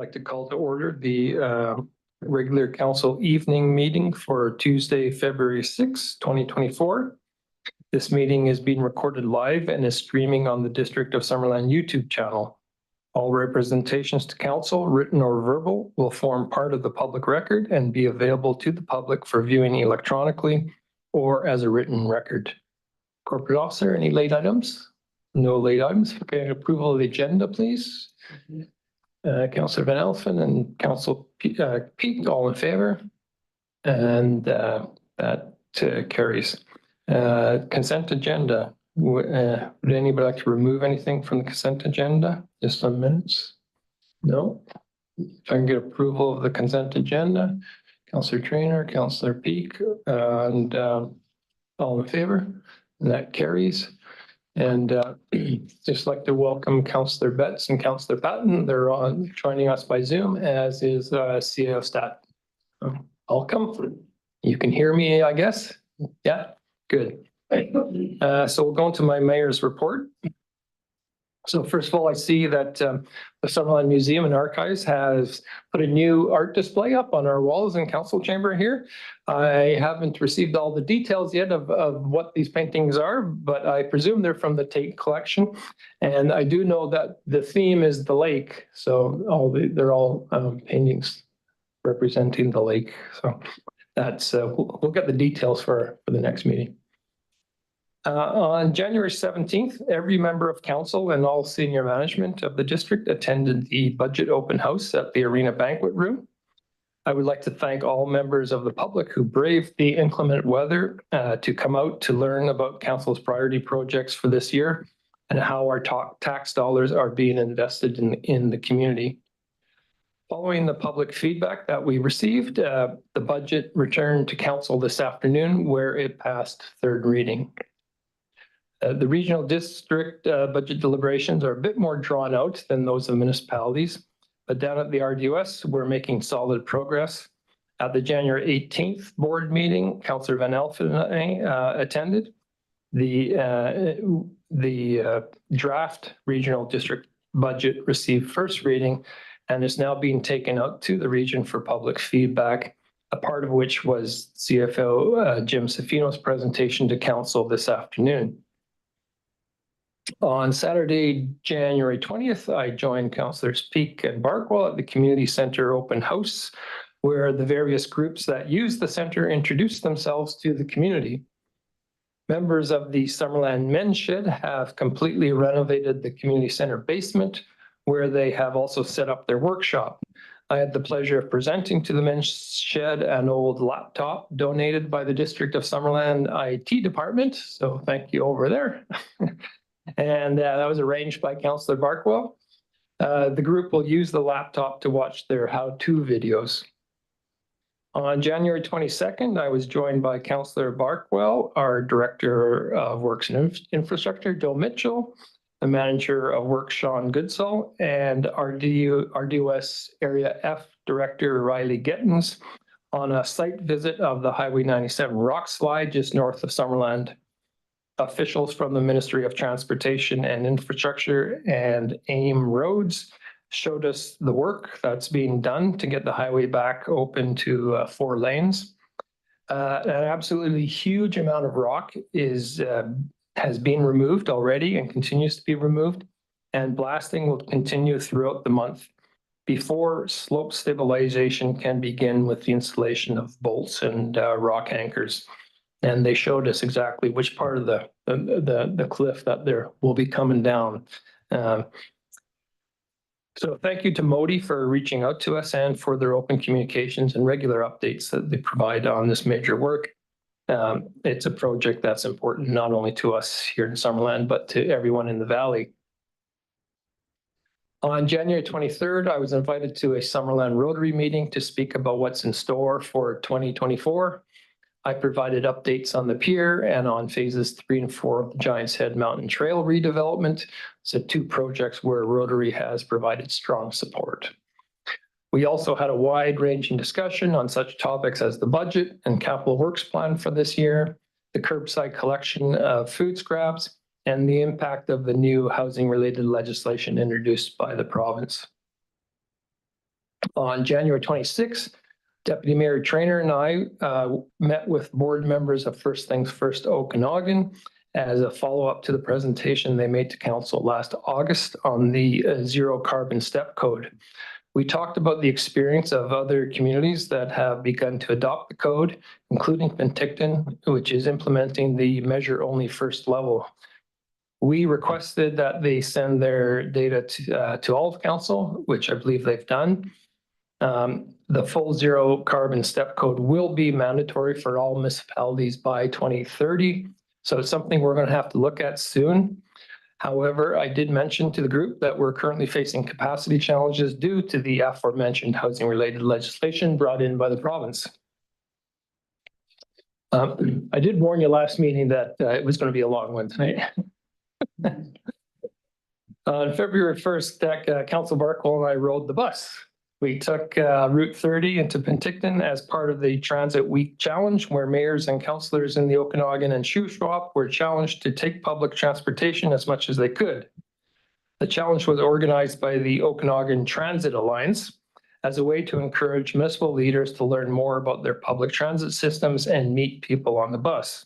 Like to call to order the regular council evening meeting for Tuesday, February 6, 2024. This meeting is being recorded live and is streaming on the District of Summerland YouTube channel. All representations to council, written or verbal, will form part of the public record and be available to the public for viewing electronically or as a written record. Corporate officer, any late items? No late items. Okay, approval of the agenda, please. Councillor Van Elfen and Council Peak, all in favor? And that carries. Consent agenda. Would anybody like to remove anything from the consent agenda? Just some minutes? No? If I can get approval of the consent agenda, Councillor Trainer, Councillor Peak, and all in favor? And that carries. And just like to welcome Councillor Betts and Councillor Patton. They're joining us by Zoom, as is CEO Stat. Welcome. You can hear me, I guess? Yeah, good. So we'll go into my mayor's report. So first of all, I see that the Summerland Museum and Archives has put a new art display up on our walls in council chamber here. I haven't received all the details yet of what these paintings are, but I presume they're from the Tate collection. And I do know that the theme is the lake. So they're all paintings representing the lake. So that's we'll get the details for the next meeting. On January 17th, every member of council and all senior management of the district attended the budget open house at the Arena Banquet Room. I would like to thank all members of the public who braved the inclement weather to come out to learn about council's priority projects for this year and how our tax dollars are being invested in the community. Following the public feedback that we received, the budget returned to council this afternoon where it passed third reading. The regional district budget deliberations are a bit more drawn out than those of municipalities, but down at the RDUS, we're making solid progress. At the January 18th board meeting, Councillor Van Elfen and I attended. The draft regional district budget received first reading and is now being taken out to the region for public feedback, a part of which was CFO Jim Safino's presentation to council this afternoon. On Saturday, January 20th, I joined Councillors Peak and Barkwell at the Community Centre Open House, where the various groups that use the centre introduced themselves to the community. Members of the Summerland Men's Shed have completely renovated the community centre basement, where they have also set up their workshop. I had the pleasure of presenting to the Men's Shed an old laptop donated by the District of Summerland IT department, so thank you over there. And that was arranged by Councillor Barkwell. The group will use the laptop to watch their how-to videos. On January 22nd, I was joined by Councillor Barkwell, our Director of Works and Infrastructure, Joe Mitchell, the Manager of Works, Sean Goodsall, and RDUS Area F Director, Riley Gittins, on a site visit of the Highway 97 rock slide just north of Summerland. Officials from the Ministry of Transportation and Infrastructure and AIM Roads showed us the work that's being done to get the highway back open to 4 lanes. An absolutely huge amount of rock has been removed already and continues to be removed, and blasting will continue throughout the month before slope stabilization can begin with the installation of bolts and rock anchors. And they showed us exactly which part of the cliff that there will be coming down. So thank you to Modi for reaching out to us and for their open communications and regular updates that they provide on this major work. It's a project that's important not only to us here in Summerland, but to everyone in the valley. On January 23rd, I was invited to a Summerland Rotary meeting to speak about what's in store for 2024. I provided updates on the pier and on phases 3 and 4 of the Giants Head Mountain Trail redevelopment. So 2 projects where Rotary has provided strong support. We also had a wide-ranging discussion on such topics as the budget and capital works plan for this year, the curbside collection of food scraps, and the impact of the new housing-related legislation introduced by the province. On January 26th, Deputy Mayor Trainer and I met with board members of First Things First Okanagan as a follow-up to the presentation they made to council last August on the zero carbon step code. We talked about the experience of other communities that have begun to adopt the code, including Penticton, which is implementing the measure only first level. We requested that they send their data to all of council, which I believe they've done. The full zero carbon step code will be mandatory for all municipalities by 2030. So it's something we're going to have to look at soon. However, I did mention to the group that we're currently facing capacity challenges due to the aforementioned housing related legislation brought in by the province. I did warn you last meeting that it was going to be a long one tonight. On February 1st, Council Barkwell and I rode the bus. We took Route 30 into Penticton as part of the Transit Week Challenge, where mayors and councillors in the Okanagan and Shuswap were challenged to take public transportation as much as they could. The challenge was organized by the Okanagan Transit Alliance as a way to encourage municipal leaders to learn more about their public transit systems and meet people on the bus.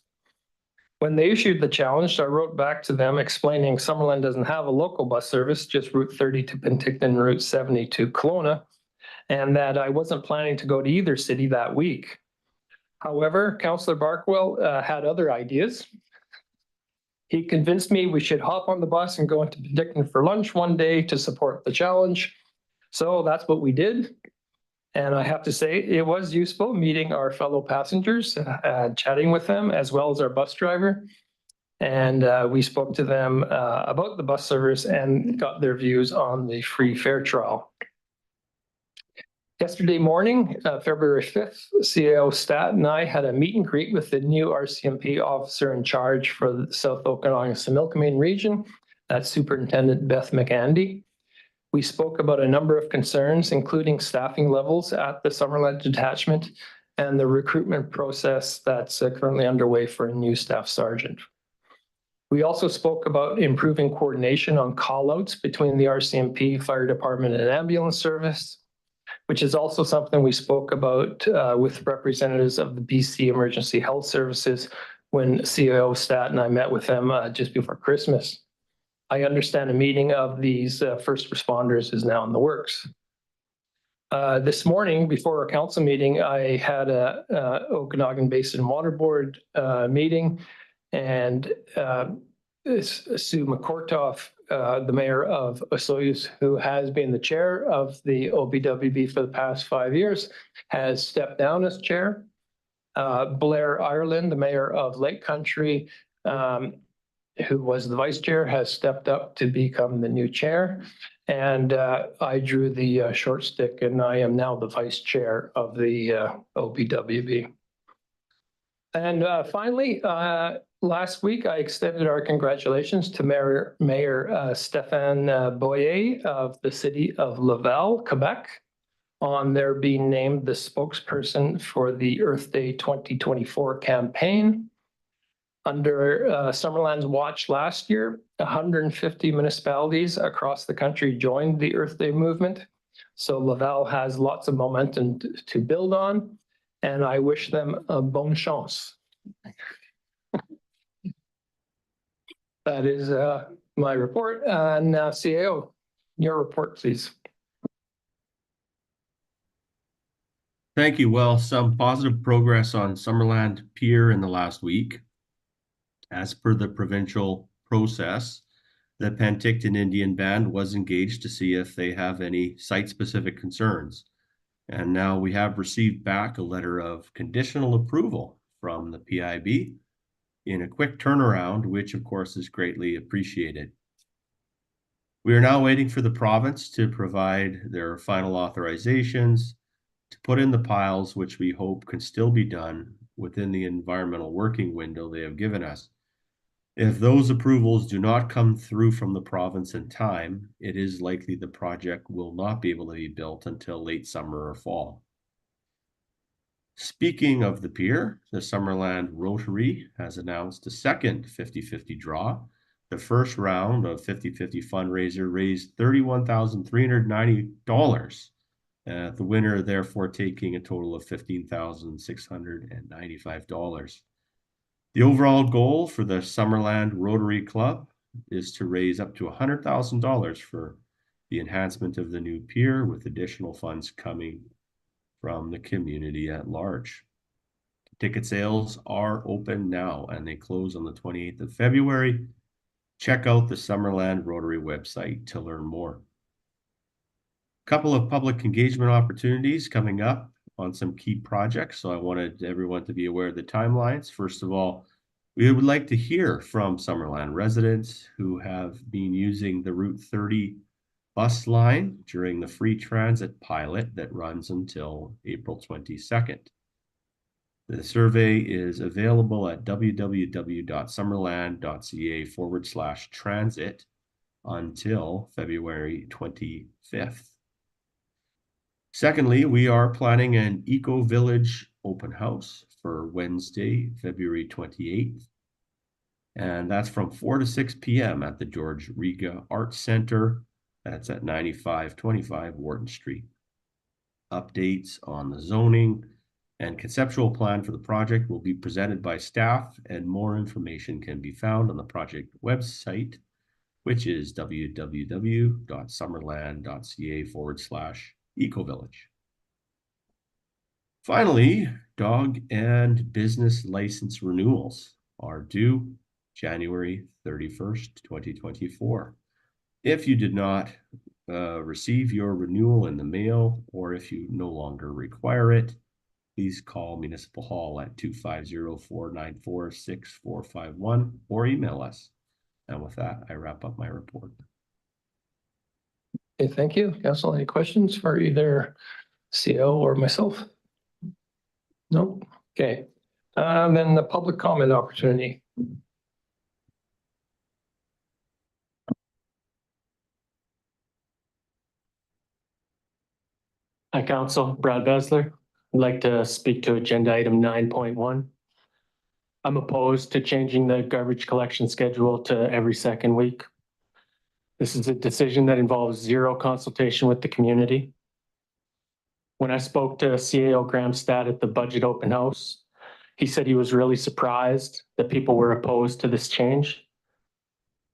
When they issued the challenge, I wrote back to them explaining Summerland doesn't have a local bus service, just Route 30 to Penticton, Route 70 to Kelowna, and that I wasn't planning to go to either city that week. However, Councillor Barkwell had other ideas. He convinced me we should hop on the bus and go into Penticton for lunch one day to support the challenge. So that's what we did. And I have to say, it was useful meeting our fellow passengers, chatting with them, as well as our bus driver. And we spoke to them about the bus service and got their views on the free fare trial. Yesterday morning, February 5th, CAO Stat and I had a meet and greet with the new RCMP officer in charge for the South Okanagan-Similkameen region. That's Superintendent Beth McAndy. We spoke about a number of concerns, including staffing levels at the Summerland detachment and the recruitment process that's currently underway for a new staff sergeant. We also spoke about improving coordination on call-outs between the RCMP, fire department, and ambulance service, which is also something we spoke about with representatives of the BC Emergency Health Services when CAO Stat and I met with them just before Christmas. I understand a meeting of these first responders is now in the works. This morning, before our council meeting, I had a Okanagan Basin Water Board meeting, and Sue McCortoff, the mayor of Osoyoos, who has been the chair of the OBWB for the past 5 years, has stepped down as chair. Blair Ireland, the mayor of Lake Country, who was the vice chair, has stepped up to become the new chair. And I drew the short stick, and I am now the vice chair of the OBWB. And finally, last week, I extended our congratulations to Mayor Stéphane Boyer of the city of Laval, Quebec, on their being named the spokesperson for the Earth Day 2024 campaign. Under Summerland's watch last year, 150 municipalities across the country joined the Earth Day movement. So Laval has lots of momentum to build on, and I wish them a bonne chance. That is my report. And now CAO, your report, please. Thank you. Well, some positive progress on Summerland Pier in the last week. As per the provincial process, the Penticton Indian Band was engaged to see if they have any site-specific concerns. And now we have received back a letter of conditional approval from the PIB in a quick turnaround, which of course is greatly appreciated. We are now waiting for the province to provide their final authorizations to put in the piles, which we hope can still be done within the environmental working window they have given us. If those approvals do not come through from the province in time, it is likely the project will not be able to be built until late summer or fall. Speaking of the pier, the Summerland Rotary has announced a second 50-50 draw. The first round of 50-50 fundraiser raised $31,390, The winner therefore taking a total of $15,695. The overall goal for the Summerland Rotary Club is to raise up to $100,000 for the enhancement of the new pier, with additional funds coming from the community at large. Ticket sales are open now and they close on the 28th of February. Check out the Summerland Rotary website to learn more. A couple of public engagement opportunities coming up on some key projects, so I wanted everyone to be aware of the timelines. First of all, we would like to hear from Summerland residents who have been using the Route 30 bus line during the free transit pilot that runs until April 22nd. The survey is available at www.summerland.ca/transit until February 25th. Secondly, we are planning an Eco Village open house for Wednesday, February 28th. And that's from 4 to 6 p.m. at the George Riga Arts Center. That's at 9525 Wharton Street. Updates on the zoning and conceptual plan for the project will be presented by staff, and more information can be found on the project website, which is www.summerland.ca/ecovillage. Finally, dog and business license renewals are due January 31st, 2024. If you did not receive your renewal in the mail, or if you no longer require it, please call Municipal Hall at 250-494-6451 or email us. And with that, I wrap up my report. Okay, thank you. Council, any questions for either CO or myself? No? Okay. Then the public comment opportunity. Hi, Council. Brad Besler. I'd like to speak to agenda item 9.1. I'm opposed to changing the garbage collection schedule to every second week. This is a decision that involves zero consultation with the community. When I spoke to CAO Graham Stat at the budget open house, he said he was really surprised that people were opposed to this change.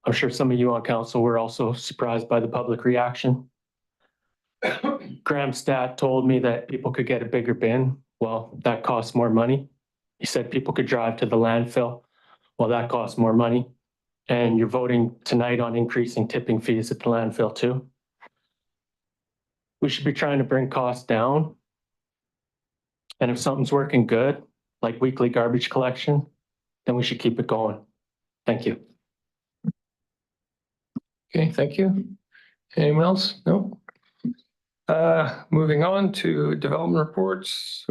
I'm sure some of you on council were also surprised by the public reaction. Graham Stat told me that people could get a bigger bin. Well, that costs more money. He said people could drive to the landfill. Well, that costs more money. And you're voting tonight on increasing tipping fees at the landfill too. We should be trying to bring costs down. And if something's working good, like weekly garbage collection, then we should keep it going. Thank you. Okay, thank you. Anyone else? No? Moving on to development reports,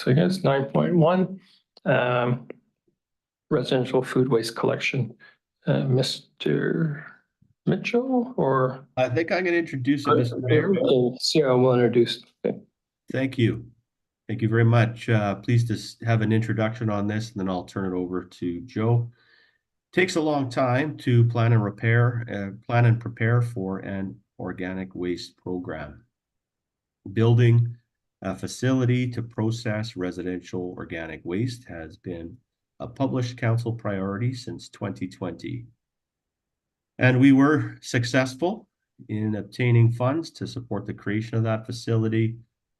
I guess, 9.1. Residential food waste collection. Mr. Mitchell, or? I think I'm going to introduce you, Mr. Mayor. Yeah, we'll introduce. Okay. Thank you. Thank you very much. Pleased to have an introduction on this, and then I'll turn it over to Joe. Takes a long time to plan and prepare for an organic waste program. Building a facility to process residential organic waste has been a published council priority since 2020. And we were successful in obtaining funds to support the creation of that facility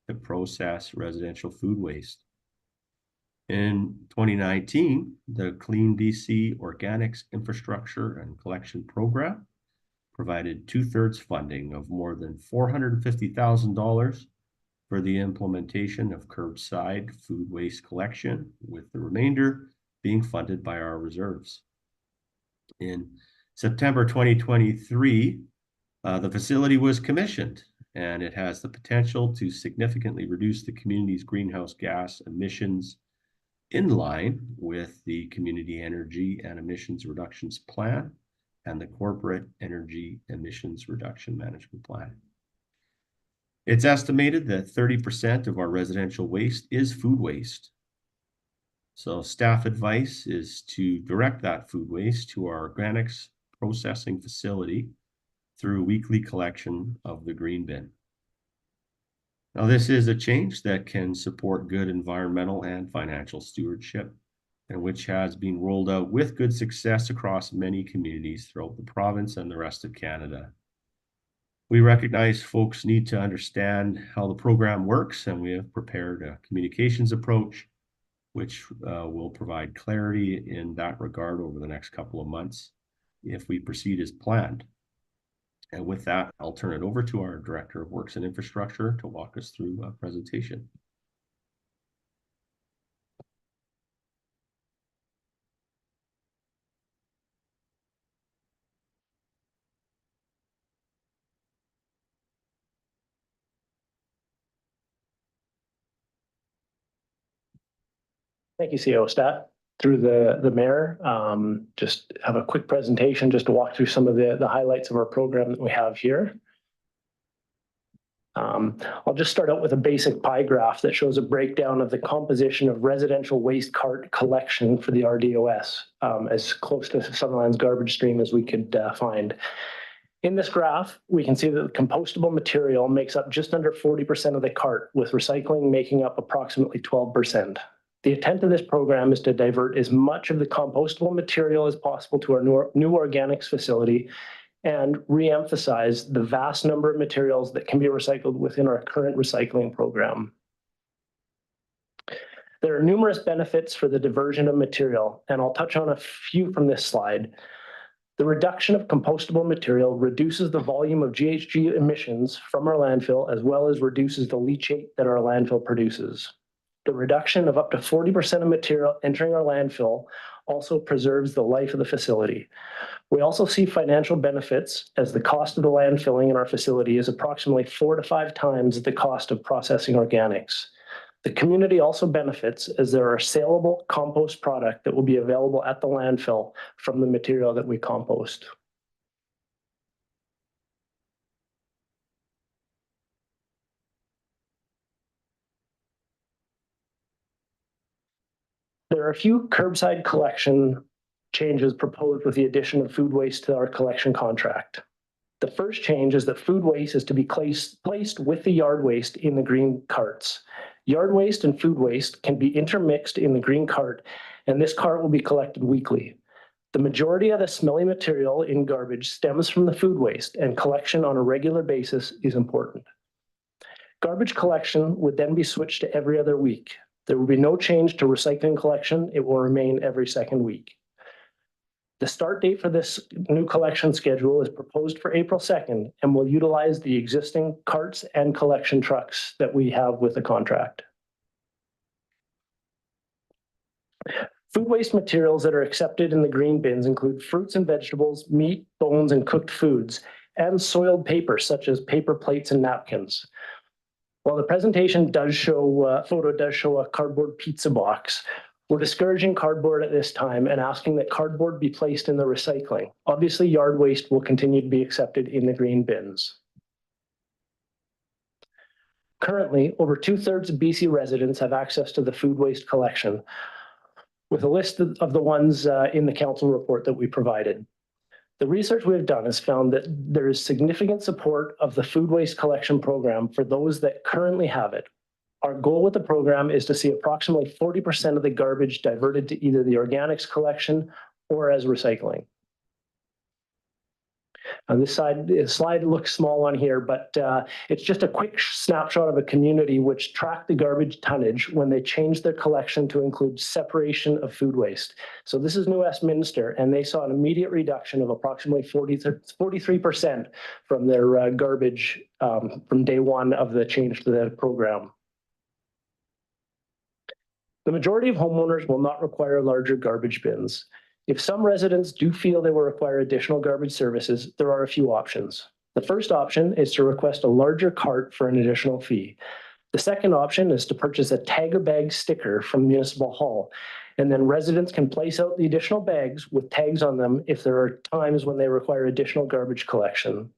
to process residential food waste. In 2019, the Clean BC Organics Infrastructure and Collection Program provided 2/3 funding of more than $450,000 for the implementation of curbside food waste collection, with the remainder being funded by our reserves. In September 2023, the facility was commissioned, and it has the potential to significantly reduce the community's greenhouse gas emissions in line with the Community Energy and Emissions Reductions Plan and the Corporate Energy Emissions Reduction Management Plan. It's estimated that 30% of our residential waste is food waste. So staff advice is to direct that food waste to our organics processing facility through weekly collection of the green bin. Now, this is a change that can support good environmental and financial stewardship, and which has been rolled out with good success across many communities throughout the province and the rest of Canada. We recognize folks need to understand how the program works, and we have prepared a communications approach which will provide clarity in that regard over the next couple of months if we proceed as planned. And with that, I'll turn it over to our Director of Works and Infrastructure to walk us through a presentation. Thank you, CO Stat. Through the mayor, just have a quick presentation just to walk through some of the highlights of our program that we have here. I'll just start out with a basic pie graph that shows a breakdown of the composition of residential waste cart collection for the RDOS, as close to Summerland's garbage stream as we could find. In this graph, we can see that the compostable material makes up just under 40% of the cart, with recycling making up approximately 12%. The intent of this program is to divert as much of the compostable material as possible to our new organics facility and re-emphasize the vast number of materials that can be recycled within our current recycling program. There are numerous benefits for the diversion of material, and I'll touch on a few from this slide. The reduction of compostable material reduces the volume of GHG emissions from our landfill, as well as reduces the leachate that our landfill produces. The reduction of up to 40% of material entering our landfill also preserves the life of the facility. We also see financial benefits, as the cost of the landfilling in our facility is approximately 4 to 5 times the cost of processing organics. The community also benefits, as there are saleable compost product that will be available at the landfill from the material that we compost. There are a few curbside collection changes proposed with the addition of food waste to our collection contract. The first change is that food waste is to be placed with the yard waste in the green carts. Yard waste and food waste can be intermixed in the green cart, and this cart will be collected weekly. The majority of the smelly material in garbage stems from the food waste, and collection on a regular basis is important. Garbage collection would then be switched to every other week. There will be no change to recycling collection. It will remain every second week. The start date for this new collection schedule is proposed for April 2nd and will utilize the existing carts and collection trucks that we have with the contract. Food waste materials that are accepted in the green bins include fruits and vegetables, meat, bones, and cooked foods, and soiled paper such as paper plates and napkins. While the presentation photo does show a cardboard pizza box, we're discouraging cardboard at this time and asking that cardboard be placed in the recycling. Obviously, yard waste will continue to be accepted in the green bins. Currently, over 2/3 of BC residents have access to the food waste collection, with a list of the ones in the council report that we provided. The research we have done has found that there is significant support of the food waste collection program for those that currently have it. Our goal with the program is to see approximately 40% of the garbage diverted to either the organics collection or as recycling. On this slide looks small on here, but it's just a quick snapshot of a community which tracked the garbage tonnage when they changed their collection to include separation of food waste. So this is New Westminster, and they saw an immediate reduction of approximately 43% from their garbage from day one of the change to the program. The majority of homeowners will not require larger garbage bins. If some residents do feel they will require additional garbage services, there are a few options. The first option is to request a larger cart for an additional fee. The second option is to purchase a tag-a-bag sticker from Municipal Hall, and then residents can place out the additional bags with tags on them if there are times when they require additional garbage collection.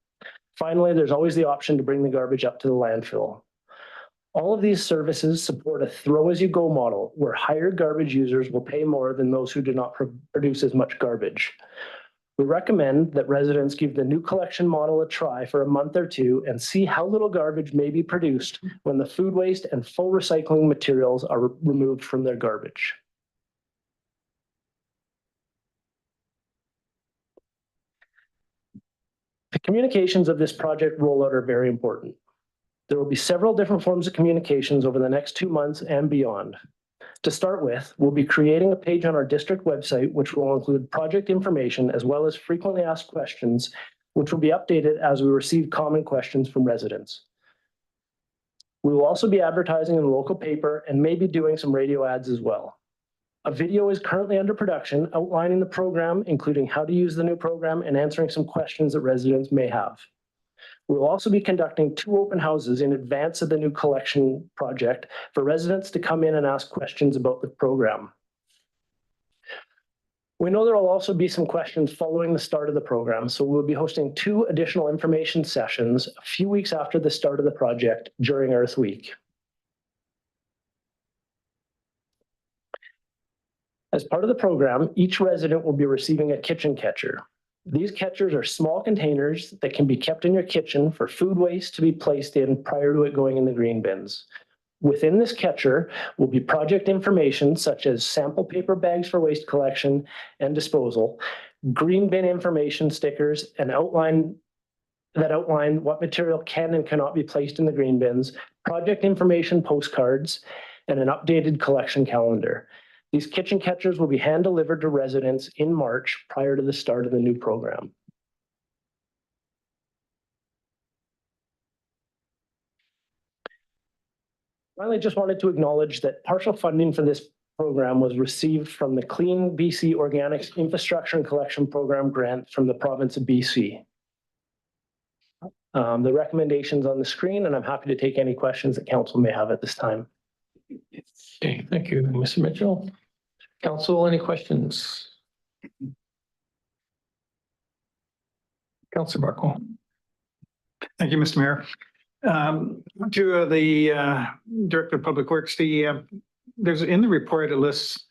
Finally, there's always the option to bring the garbage up to the landfill. All of these services support a throw-as-you-go model, where higher garbage users will pay more than those who do not produce as much garbage. We recommend that residents give the new collection model a try for a month or two and see how little garbage may be produced when the food waste and full recycling materials are removed from their garbage. The communications of this project rollout are very important. There will be several different forms of communications over the next 2 months and beyond. To start with, we'll be creating a page on our district website, which will include project information as well as frequently asked questions, which will be updated as we receive common questions from residents. We will also be advertising in the local paper and maybe doing some radio ads as well. A video is currently under production outlining the program, including how to use the new program and answering some questions that residents may have. We will also be conducting 2 open houses in advance of the new collection project for residents to come in and ask questions about the program. We know there will also be some questions following the start of the program, so we'll be hosting 2 additional information sessions a few weeks after the start of the project during Earth Week. As part of the program, each resident will be receiving a kitchen catcher. These catchers are small containers that can be kept in your kitchen for food waste to be placed in prior to it going in the green bins. Within this catcher will be project information such as sample paper bags for waste collection and disposal, green bin information stickers, and outline what material can and cannot be placed in the green bins, project information postcards, and an updated collection calendar. These kitchen catchers will be hand delivered to residents in March prior to the start of the new program. Finally, just wanted to acknowledge that partial funding for this program was received from the Clean BC Organics Infrastructure and Collection Program grant from the province of BC. The recommendations on the screen, and I'm happy to take any questions that council may have at this time. Okay, thank you, Mr. Mitchell. Council, any questions? Councilor Barco. Thank you, Mr. Mayor. To the Director of Public Works, there's in the report, it lists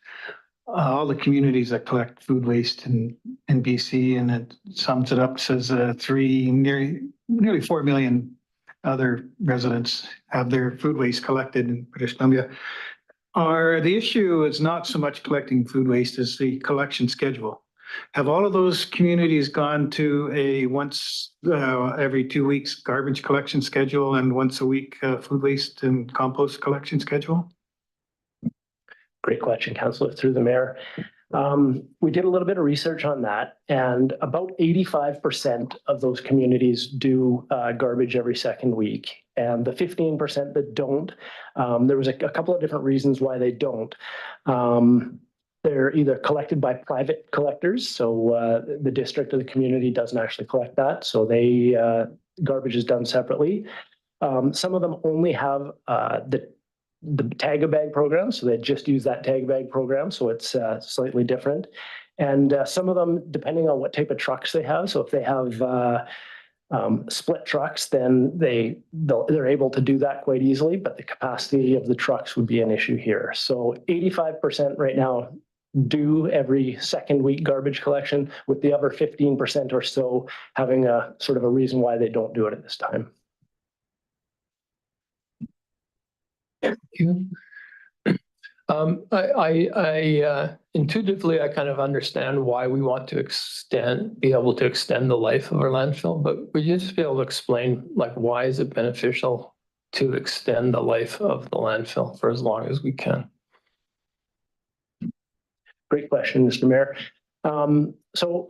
all the communities that collect food waste in BC, and it sums it up, says nearly 4 million other residents have their food waste collected in British Columbia. The issue is not so much collecting food waste as the collection schedule. Have all of those communities gone to a once every 2 weeks garbage collection schedule and once a week food waste and compost collection schedule? Great question, Councillor, through the mayor. We did a little bit of research on that, and about 85% of those communities do garbage every second week. And the 15% that don't, there was a couple of different reasons why they don't. They're either collected by private collectors, so the district or the community doesn't actually collect that, so garbage is done separately. Some of them only have the tag a bag program, so they just use that tag bag program, so it's slightly different. And some of them, depending on what type of trucks they have, so if they have split trucks, then they're able to do that quite easily, but the capacity of the trucks would be an issue here. So 85% right now do every second week garbage collection, with the other 15% or so having a sort of a reason why they don't do it at this time. Thank you. Intuitively, I kind of understand why we want to be able to extend the life of our landfill, but would you just be able to explain, like, why is it beneficial to extend the life of the landfill for as long as we can? Great question, Mr. Mayor. So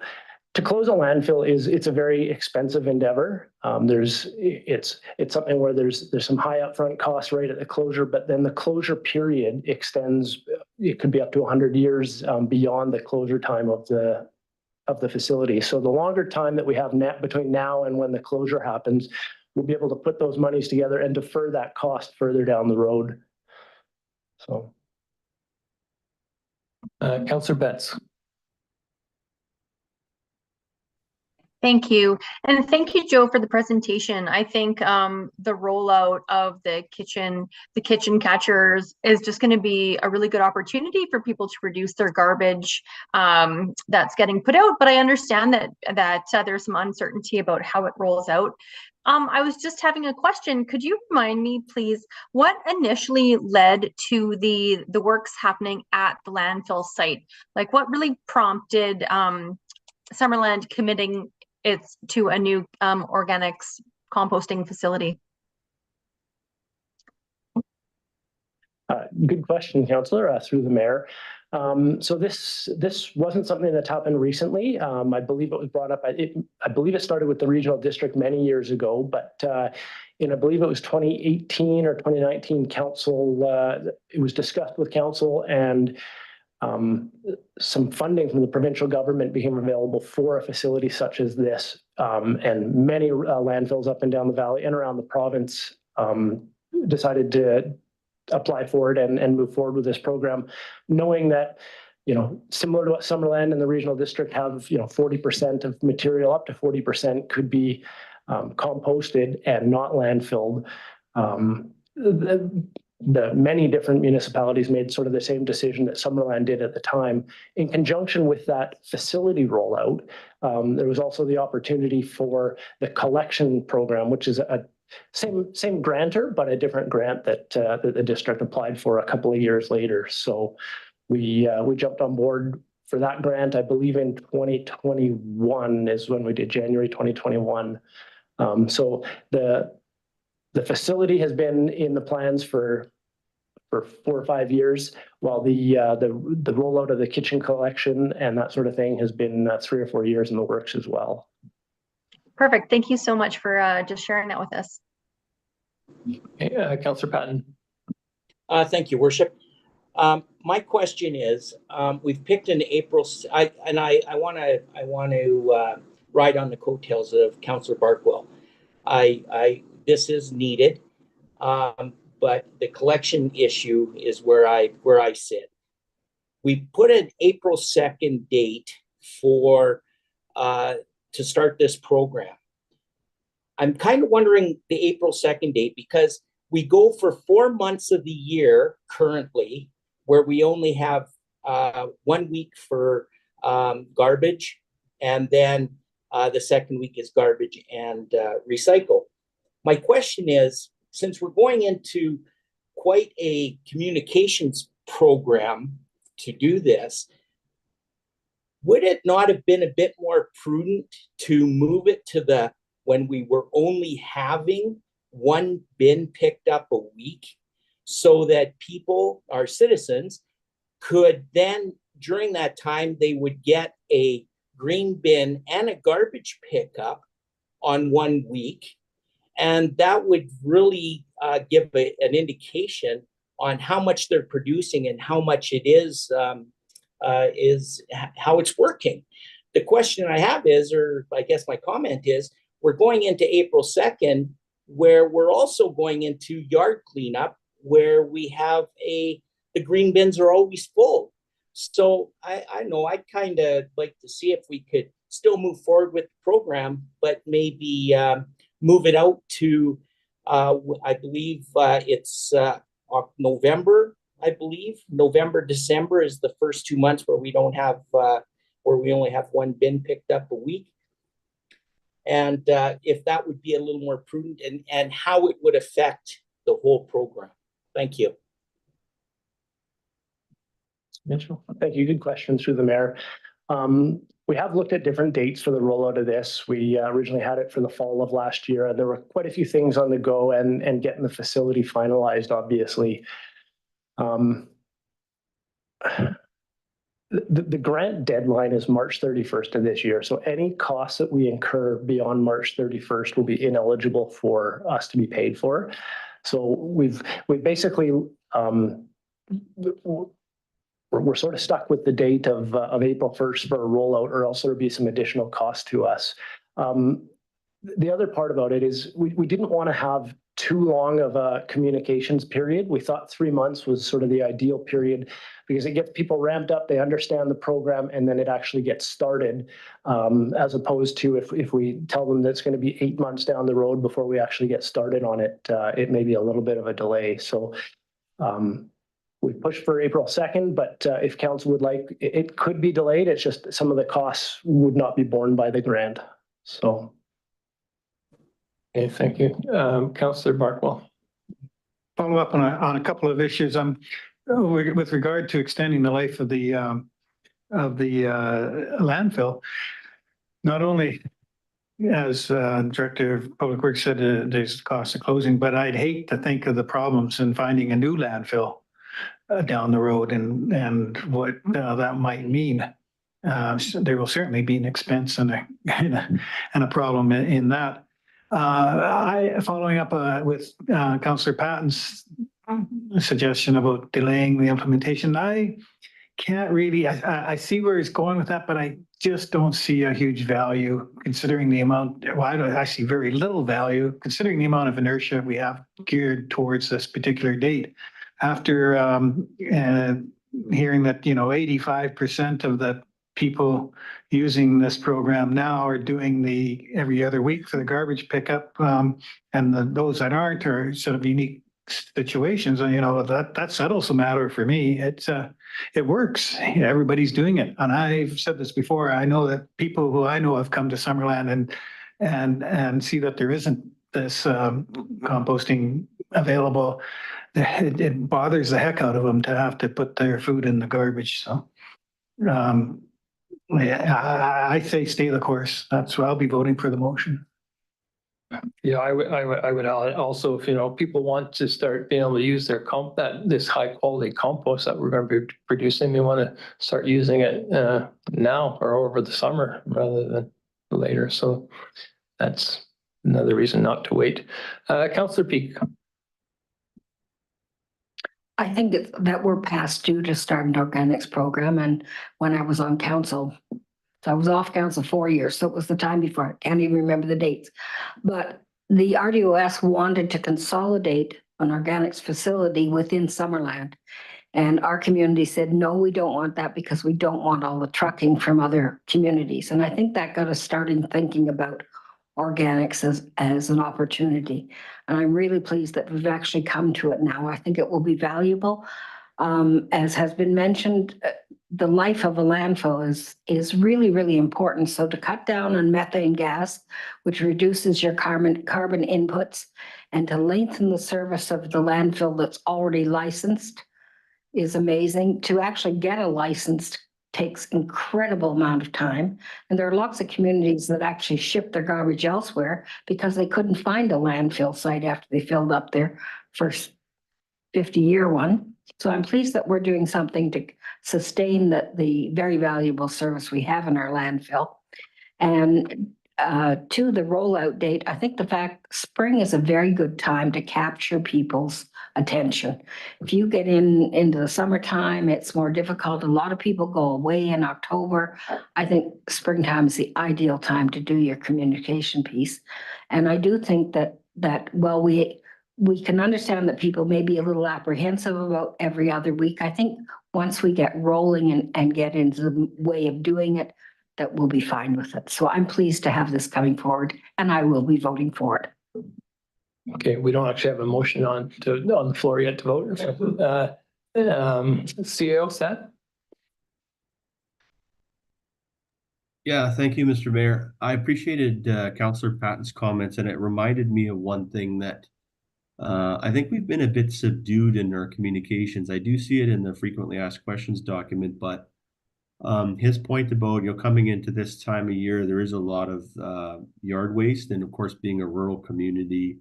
to close a landfill it's a very expensive endeavor. It's something where there's some high upfront costs right at the closure, but then the closure period extends. It could be up to 100 years beyond the closure time of the facility. So the longer time that we have between now and when the closure happens, we'll be able to put those monies together and defer that cost further down the road. So. Councillor Betts. Thank you. And thank you, Joe, for the presentation. I think the rollout of the kitchen catchers is just going to be a really good opportunity for people to reduce their garbage that's getting put out. But I understand that there's some uncertainty about how it rolls out. I was just having a question. Could you remind me, please, what initially led to the works happening at the landfill site? Like, what really prompted Summerland committing it's to a new organics composting facility? Good question, Councillor, through the mayor. So this wasn't something that's happened recently. I believe it was brought up. I believe it started with the regional district many years ago, but I believe it was 2018 or 2019 council. It was discussed with council, and some funding from the provincial government became available for a facility such as this, and many landfills up and down the valley and around the province decided to apply for it and move forward with this program, knowing that, similar to what Summerland and the regional district have, 40% of material, up to 40% could be composted and not landfilled. The many different municipalities made sort of the same decision that Summerland did at the time. In conjunction with that facility rollout, there was also the opportunity for the collection program, which is a same grantor, but a different grant that the district applied for a couple of years later. So we jumped on board for that grant. I believe in 2021 is when we did, January 2021. So the facility has been in the plans for 4 or 5 years, while the rollout of the kitchen collection and that sort of thing has been 3 or 4 years in the works as well. Perfect. Thank you so much for just sharing that with us. Okay, Councillor Patton. Thank you, Worship. My question is, we've picked an April, I want to ride on the coattails of Councillor Barkwell. This is needed, but the collection issue is where I sit. We put an April 2nd date for to start this program. I'm kind of wondering the April 2nd date, because we go for 4 months of the year currently where we only have 1 week for garbage, and then the second week is garbage and recycle. My question is, since we're going into quite a communications program to do this, would it not have been a bit more prudent to move it to when we were only having 1 bin picked up a week, so that people, our citizens, could then, during that time, they would get a green bin and a garbage pickup on 1 week, and that would really give an indication on how much they're producing and how much it is how it's working. The question I have is, or I guess my comment is, we're going into April 2nd, where we're also going into yard cleanup, where we have the green bins are always full. So I know I'd kind of like to see if we could still move forward with the program, but maybe move it out to, I believe it's November. I believe November, December is the first 2 months where we don't have, where we only have 1 bin picked up a week. And if that would be a little more prudent, and how it would affect the whole program. Thank you. Mitchell. Thank you. Good question through the mayor. We have looked at different dates for the rollout of this. We originally had it for the fall of last year, and there were quite a few things on the go, and getting the facility finalized, obviously. The grant deadline is March 31st of this year. So any costs that we incur beyond March 31st will be ineligible for us to be paid for. So we've basically, we're sort of stuck with the date of April 1st for a rollout, or else there'll be some additional cost to us. The other part about it is we didn't want to have too long of a communications period. We thought 3 months was sort of the ideal period because it gets people ramped up, they understand the program, and then it actually gets started. As opposed to if we tell them that it's going to be 8 months down the road before we actually get started on it, it may be a little bit of a delay. So we pushed for April 2nd, but if council would like, it could be delayed. It's just some of the costs would not be borne by the grant. So. Okay, thank you. Councillor Barkwell. Follow up on a couple of issues. With regard to extending the life of the landfill, not only as Director of Public Works said, there's the cost of closing, but I'd hate to think of the problems in finding a new landfill down the road and what that might mean. So there will certainly be an expense and a problem in that. Following up with Councillor Patton's suggestion about delaying the implementation, I can't really, I see where he's going with that, but I just don't see a huge value considering the amount, well, I see very little value considering the amount of inertia we have geared towards this particular date. After hearing that, 85% of the people using this program now are doing the every other week for the garbage pickup, and those that aren't are sort of unique situations, and that settles the matter for me. It works. Everybody's doing it, and I've said this before. I know that people who I know have come to Summerland and see that there isn't this composting available. It bothers the heck out of them to have to put their food in the garbage. So. I say stay the course. That's why I'll be voting for the motion. Yeah, I would also, if people want to start being able to use their this high quality compost that we're going to be producing, they want to start using it now or over the summer rather than later. So that's another reason not to wait. Councillor Peak. I think that we're past due to start an organics program. And when I was on council, so I was off council 4 years. So it was the time before. I can't even remember the dates. But the RDOS wanted to consolidate an organics facility within Summerland. And our community said, no, we don't want that because we don't want all the trucking from other communities. And I think that got us started thinking about organics as an opportunity. And I'm really pleased that we've actually come to it now. I think it will be valuable. As has been mentioned, the life of a landfill is really, really important. So to cut down on methane gas, which reduces your carbon inputs, and to lengthen the service of the landfill that's already licensed is amazing. To actually get a license takes incredible amount of time. And there are lots of communities that actually ship their garbage elsewhere because they couldn't find a landfill site after they filled up their first 50-year one. So I'm pleased that we're doing something to sustain the very valuable service we have in our landfill. And to the rollout date, I think the fact spring is a very good time to capture people's attention. If you get into the summertime, it's more difficult. A lot of people go away in October. I think springtime is the ideal time to do your communication piece. And I do think that while we can understand that people may be a little apprehensive about every other week, I think once we get rolling and get into the way of doing it, that we'll be fine with it. So I'm pleased to have this coming forward, and I will be voting for it. Okay, we don't actually have a motion on the floor yet to vote. CAO set? Yeah, thank you, Mr. Mayor. I appreciated Councillor Patton's comments, and it reminded me of one thing that I think we've been a bit subdued in our communications. I do see it in the frequently asked questions document, but his point about, coming into this time of year, there is a lot of yard waste, and of course, being a rural community,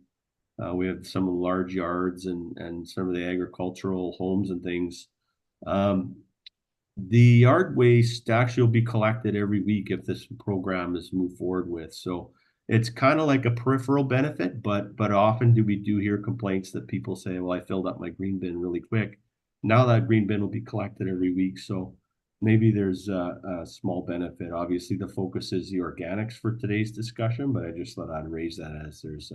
we have some large yards and some of the agricultural homes and things. The yard waste actually will be collected every week if this program is moved forward with. So it's kind of like a peripheral benefit, but often we do hear complaints that people say, well, I filled up my green bin really quick. Now that green bin will be collected every week. So maybe there's a small benefit. Obviously, the focus is the organics for today's discussion, but I just thought I'd raise that as there's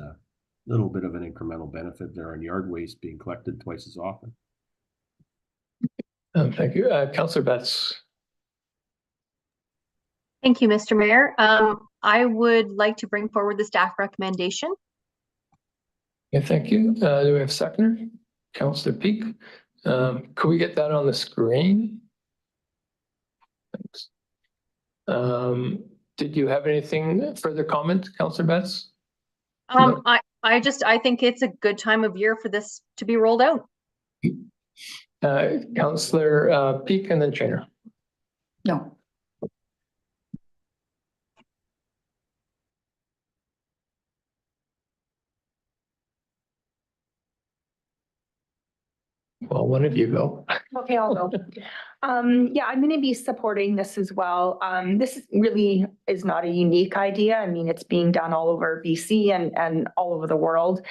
little bit of an incremental benefit there on yard waste being collected twice as often. Thank you. Councillor Betts. Thank you, Mr. Mayor. I would like to bring forward the staff recommendation. Yeah, thank you. Do we have a seconder? Councillor Peak. Could we get that on the screen? Thanks. Did you have anything further comment, Councillor Betts? No. I think it's a good time of year for this to be rolled out. Councillor Peak and then Trainer. No. Well, one of you go. Okay, I'll go. Yeah, I'm going to be supporting this as well. This really is not a unique idea. I mean, it's being done all over BC and all over the world.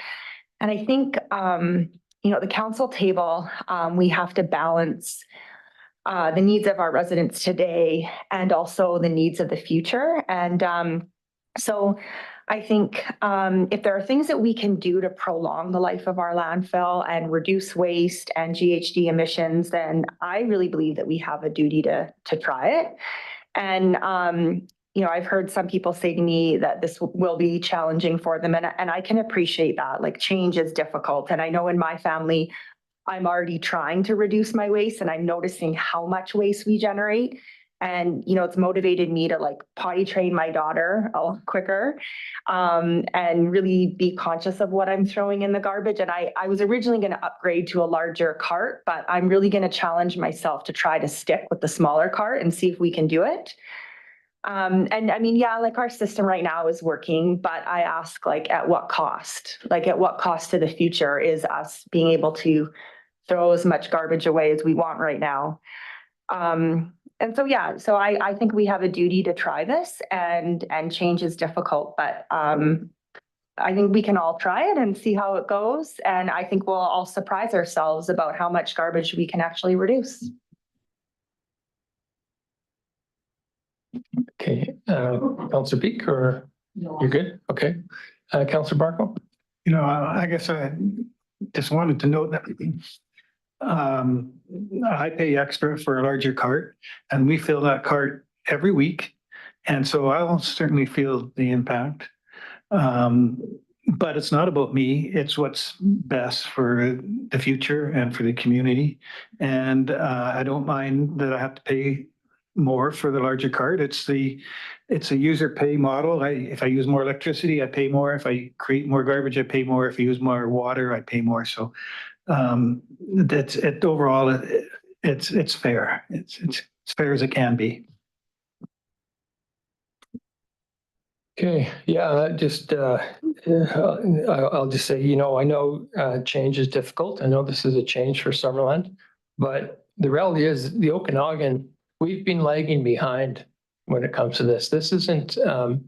And I think, the council table, we have to balance the needs of our residents today and also the needs of the future. And so I think if there are things that we can do to prolong the life of our landfill and reduce waste and GHG emissions, then I really believe that we have a duty to try it. And I've heard some people say to me that this will be challenging for them, and I can appreciate that. Like, change is difficult, and I know in my family, I'm already trying to reduce my waste, and I'm noticing how much waste we generate. And, it's motivated me to potty train my daughter a lot quicker and really be conscious of what I'm throwing in the garbage. And I was originally going to upgrade to a larger cart, but I'm really going to challenge myself to try to stick with the smaller cart and see if we can do it. And I mean, yeah, our system right now is working, but I ask at what cost? At what cost to the future is us being able to throw as much garbage away as we want right now? And so, yeah, so I think we have a duty to try this, and change is difficult, but I think we can all try it and see how it goes. And I think we'll all surprise ourselves about how much garbage we can actually reduce. Okay, Councillor Peak, or you're good? Okay. Councillor Barco? I guess I just wanted to note that I pay extra for a larger cart, and we fill that cart every week. And so I will certainly feel the impact. But it's not about me. It's what's best for the future and for the community. And I don't mind that I have to pay more for the larger cart. It's a user pay model. If I use more electricity, I pay more. If I create more garbage, I pay more. If I use more water, I pay more. So that's it. Overall, it's fair. It's fair as it can be. Okay, yeah, just I'll just say, I know change is difficult. I know this is a change for Summerland, but the reality is the Okanagan, we've been lagging behind when it comes to this. This isn't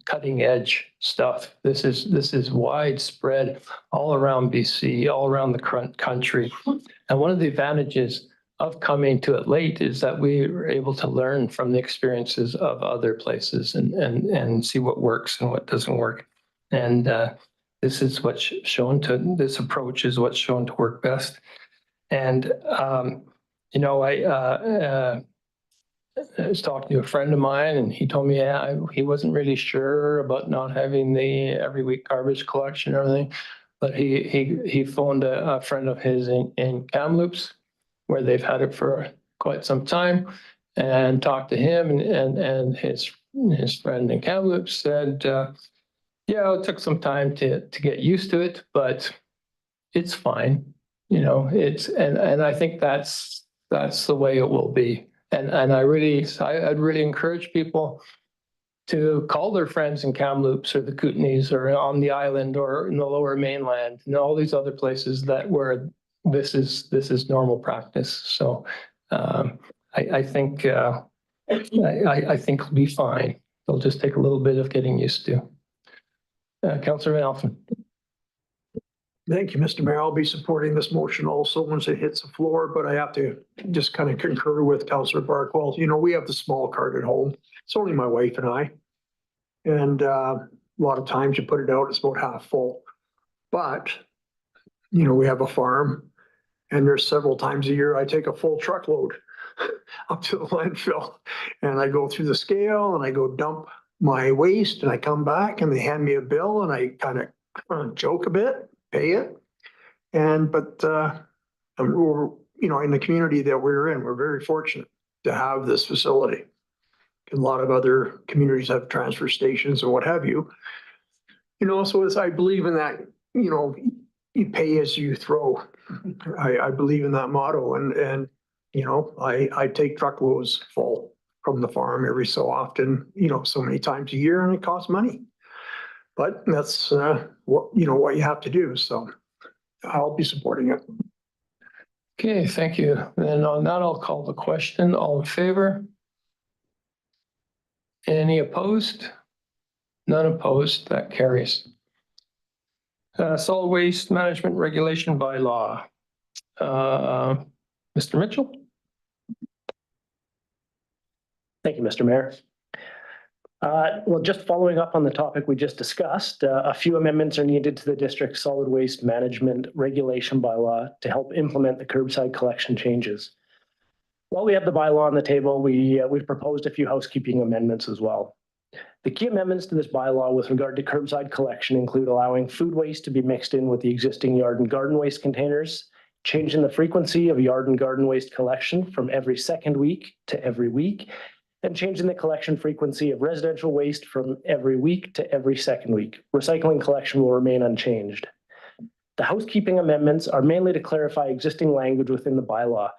cutting edge stuff. This is widespread all around BC, all around the country. And one of the advantages of coming to it late is that we were able to learn from the experiences of other places and see what works and what doesn't work. And this is what's shown to, this approach is what's shown to work best. And, I was talking to a friend of mine, and he told me, he wasn't really sure about not having the every week garbage collection and everything, but he phoned a friend of his in Kamloops, where they've had it for quite some time, and talked to him, and his friend in Kamloops said, yeah, it took some time to get used to it, but it's fine. And I think that's the way it will be. And I'd really encourage people to call their friends in Kamloops or the Kootenays or on the island or in the Lower Mainland and all these other places where this is normal practice. So I think it'll be fine. It'll just take a little bit of getting used to. Councillor Van Alphen. Thank you, Mr. Mayor. I'll be supporting this motion also once it hits the floor, but I have to just kind of concur with Councillor Barkwell. We have the small cart at home. It's only my wife and I. And a lot of times you put it out, it's about half full. But, you know, we have a farm and there's several times a year I take a full truckload up to the landfill and I go through the scale and I go dump my waste and I come back and they hand me a bill and I kind of joke a bit, pay it. But we're, you know, in the community that we're in, we're very fortunate to have this facility. A lot of other communities have transfer stations and what have you. You know, so as I believe in that, you know, you pay as you throw. I believe in that motto and, you know, I take truckloads full from the farm every so often, you know, so many times a year and it costs money. But that's what, you know, what you have to do. So I'll be supporting it. Okay, thank you. Then on that, I'll call the question. All in favor? Any opposed? None opposed. That carries. Solid waste management regulation bylaw. Mr. Mitchell? Thank you, Mr. Mayor. Well, just following up on the topic we just discussed, a few amendments are needed to the district's solid waste management regulation bylaw to help implement the curbside collection changes. While we have the bylaw on the table, we've proposed a few housekeeping amendments as well. The key amendments to this bylaw with regard to curbside collection include allowing food waste to be mixed in with the existing yard and garden waste containers, changing the frequency of yard and garden waste collection from every second week to every week, and changing the collection frequency of residential waste from every week to every second week. Recycling collection will remain unchanged. The housekeeping amendments are mainly to clarify existing language within the bylaw,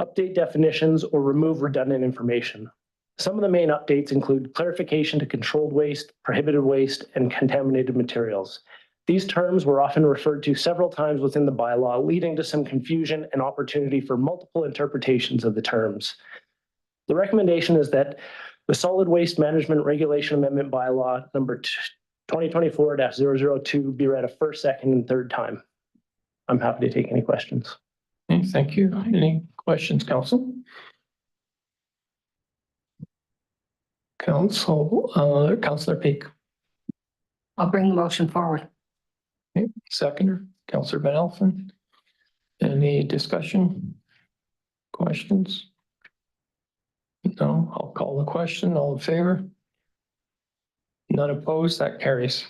update definitions, or remove redundant information. Some of the main updates include clarification to controlled waste, prohibited waste, and contaminated materials. These terms were often referred to several times within the bylaw, leading to some confusion and opportunity for multiple interpretations of the terms. The recommendation is that the Solid Waste Management Regulation Amendment Bylaw number 2024-002 be read a first, second, and third time. I'm happy to take any questions. Okay, thank you. Any questions, council? Councillor Peak. I'll bring the motion forward. Okay, seconder, Councillor Van Elfen. Any discussion? Questions? No, I'll call the question. All in favor? None opposed. That carries.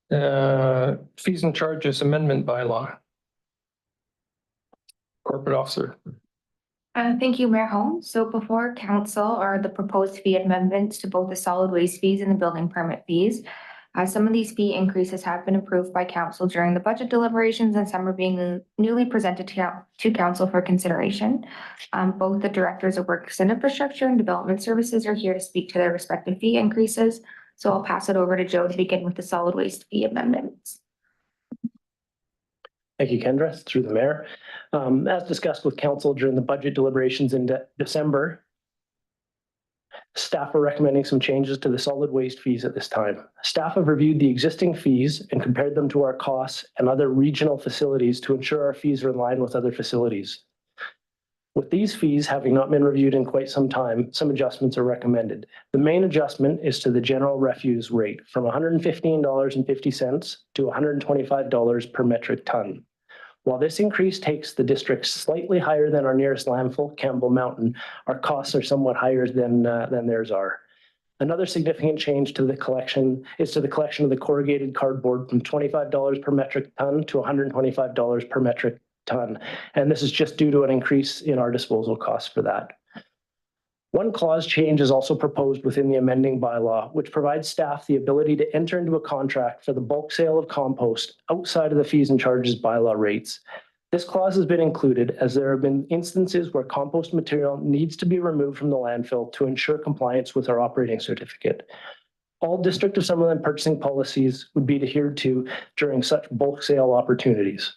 Fees and charges amendment bylaw. Corporate officer. Thank you, Mayor Holmes. So before council are the proposed fee amendments to both the solid waste fees and the building permit fees. Some of these fee increases have been approved by council during the budget deliberations and some are being newly presented to council for consideration. Both the directors of Works and Infrastructure and Development Services are here to speak to their respective fee increases. So I'll pass it over to Joe to begin with the solid waste fee amendments. Thank you, Kendra, through the mayor. As discussed with council during the budget deliberations in December, staff are recommending some changes to the solid waste fees at this time. Staff have reviewed the existing fees and compared them to our costs and other regional facilities to ensure our fees are in line with other facilities. With these fees having not been reviewed in quite some time, some adjustments are recommended. The main adjustment is to the general refuse rate from $115.50 to $125 per metric ton. While this increase takes the district slightly higher than our nearest landfill, Campbell Mountain, our costs are somewhat higher than theirs are. Another significant change to the collection is to the collection of the corrugated cardboard from $25 per metric ton to $125 per metric ton. And this is just due to an increase in our disposal costs for that. One clause change is also proposed within the amending bylaw, which provides staff the ability to enter into a contract for the bulk sale of compost outside of the fees and charges bylaw rates. This clause has been included as there have been instances where compost material needs to be removed from the landfill to ensure compliance with our operating certificate. All District of Summerland purchasing policies would be adhered to during such bulk sale opportunities.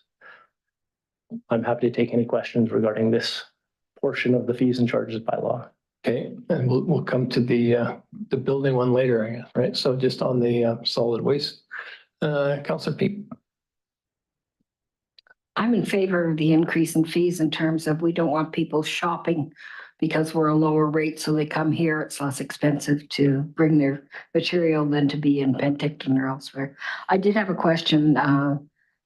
I'm happy to take any questions regarding this portion of the fees and charges bylaw. Okay, and we'll come to the building one later, I guess, right? So just on the solid waste. Councillor Peak. I'm in favor of the increase in fees in terms of we don't want people shopping because we're a lower rate, so they come here. It's less expensive to bring their material than to be in Penticton or elsewhere. I did have a question.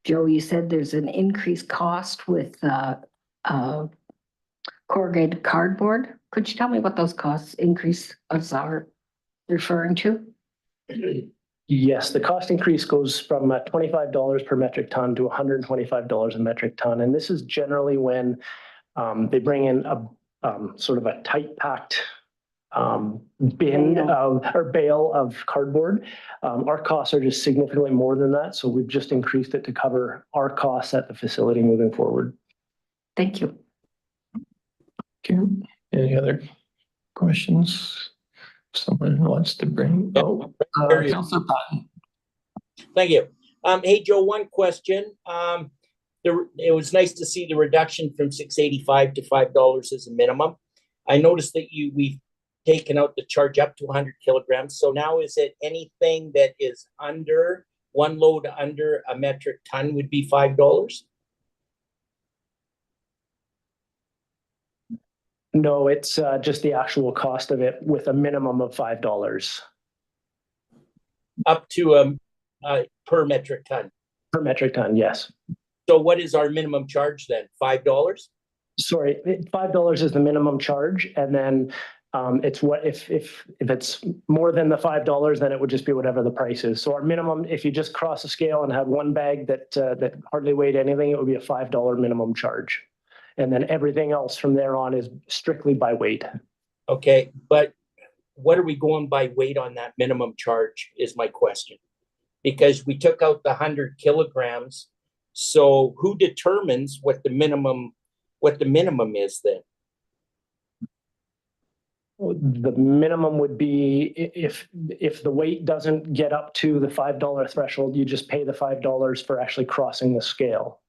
Joe, you said there's an increased cost with corrugated cardboard. Could you tell me what those costs increase are referring to? Yes, the cost increase goes from $25 per metric ton to $125 a metric ton. And this is generally when they bring in a sort of a tight packed bin or bale of cardboard. Our costs are just significantly more than that. So we've just increased it to cover our costs at the facility moving forward. Thank you. Okay, any other questions? Someone wants to bring, Councillor Patton. Thank you. Hey, Joe, one question. It was nice to see the reduction from $6.85 to $5 as a minimum. I noticed that we've taken out the charge up to 100 kilograms. So now is it anything that is under one load under a metric ton would be $5? No, it's just the actual cost of it with a minimum of $5. Up to per metric ton. Per metric ton, yes. So what is our minimum charge then? $5? Sorry, $5 is the minimum charge, and then it's what if it's more than the $5, then it would just be whatever the price is. So our minimum, if you just cross a scale and had one bag that hardly weighed anything, it would be a $5 minimum charge, and then everything else from there on is strictly by weight. Okay, but what are we going by weight on that minimum charge is my question, because we took out the 100 kilograms. So who determines what the minimum is then? The minimum would be if the weight doesn't get up to the $5 threshold, you just pay the $5 for actually crossing the scale.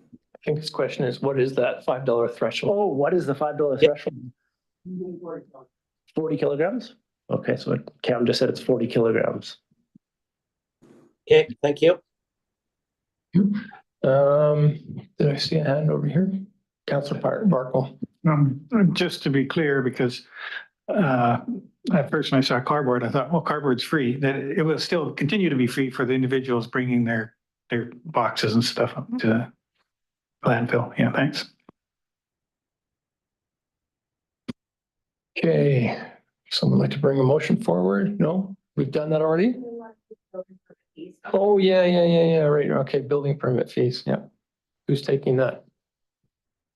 I think his question is, what is that $5 threshold? Oh, what is the $5 threshold? 40 kilograms? Okay, so Cam just said it's 40 kilograms. Okay, thank you. Did I see a hand over here? Councillor Barkle. Just to be clear, because at first when I saw cardboard, I thought, well, cardboard's free. That it will still continue to be free for the individuals bringing their boxes and stuff up to landfill. Yeah, thanks. Okay, someone like to bring a motion forward? No, we've done that already? Oh, yeah, right, okay, building permit fees, yeah. Who's taking that?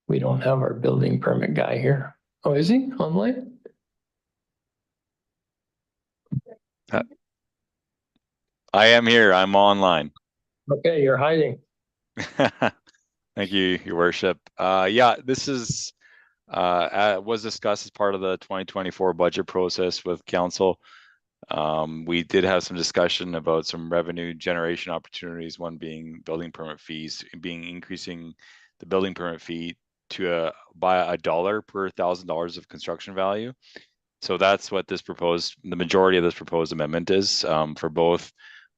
We don't have our building permit guy here. Oh, is he online? I am here, I'm online. Okay, you're hiding. Thank you, Your Worship. Yeah, this is was discussed as part of the 2024 budget process with council. We did have some discussion about some revenue generation opportunities, one being building permit fees, increasing the building permit fee to by $1 per $1,000 of construction value. So that's what the majority of this proposed amendment is, for both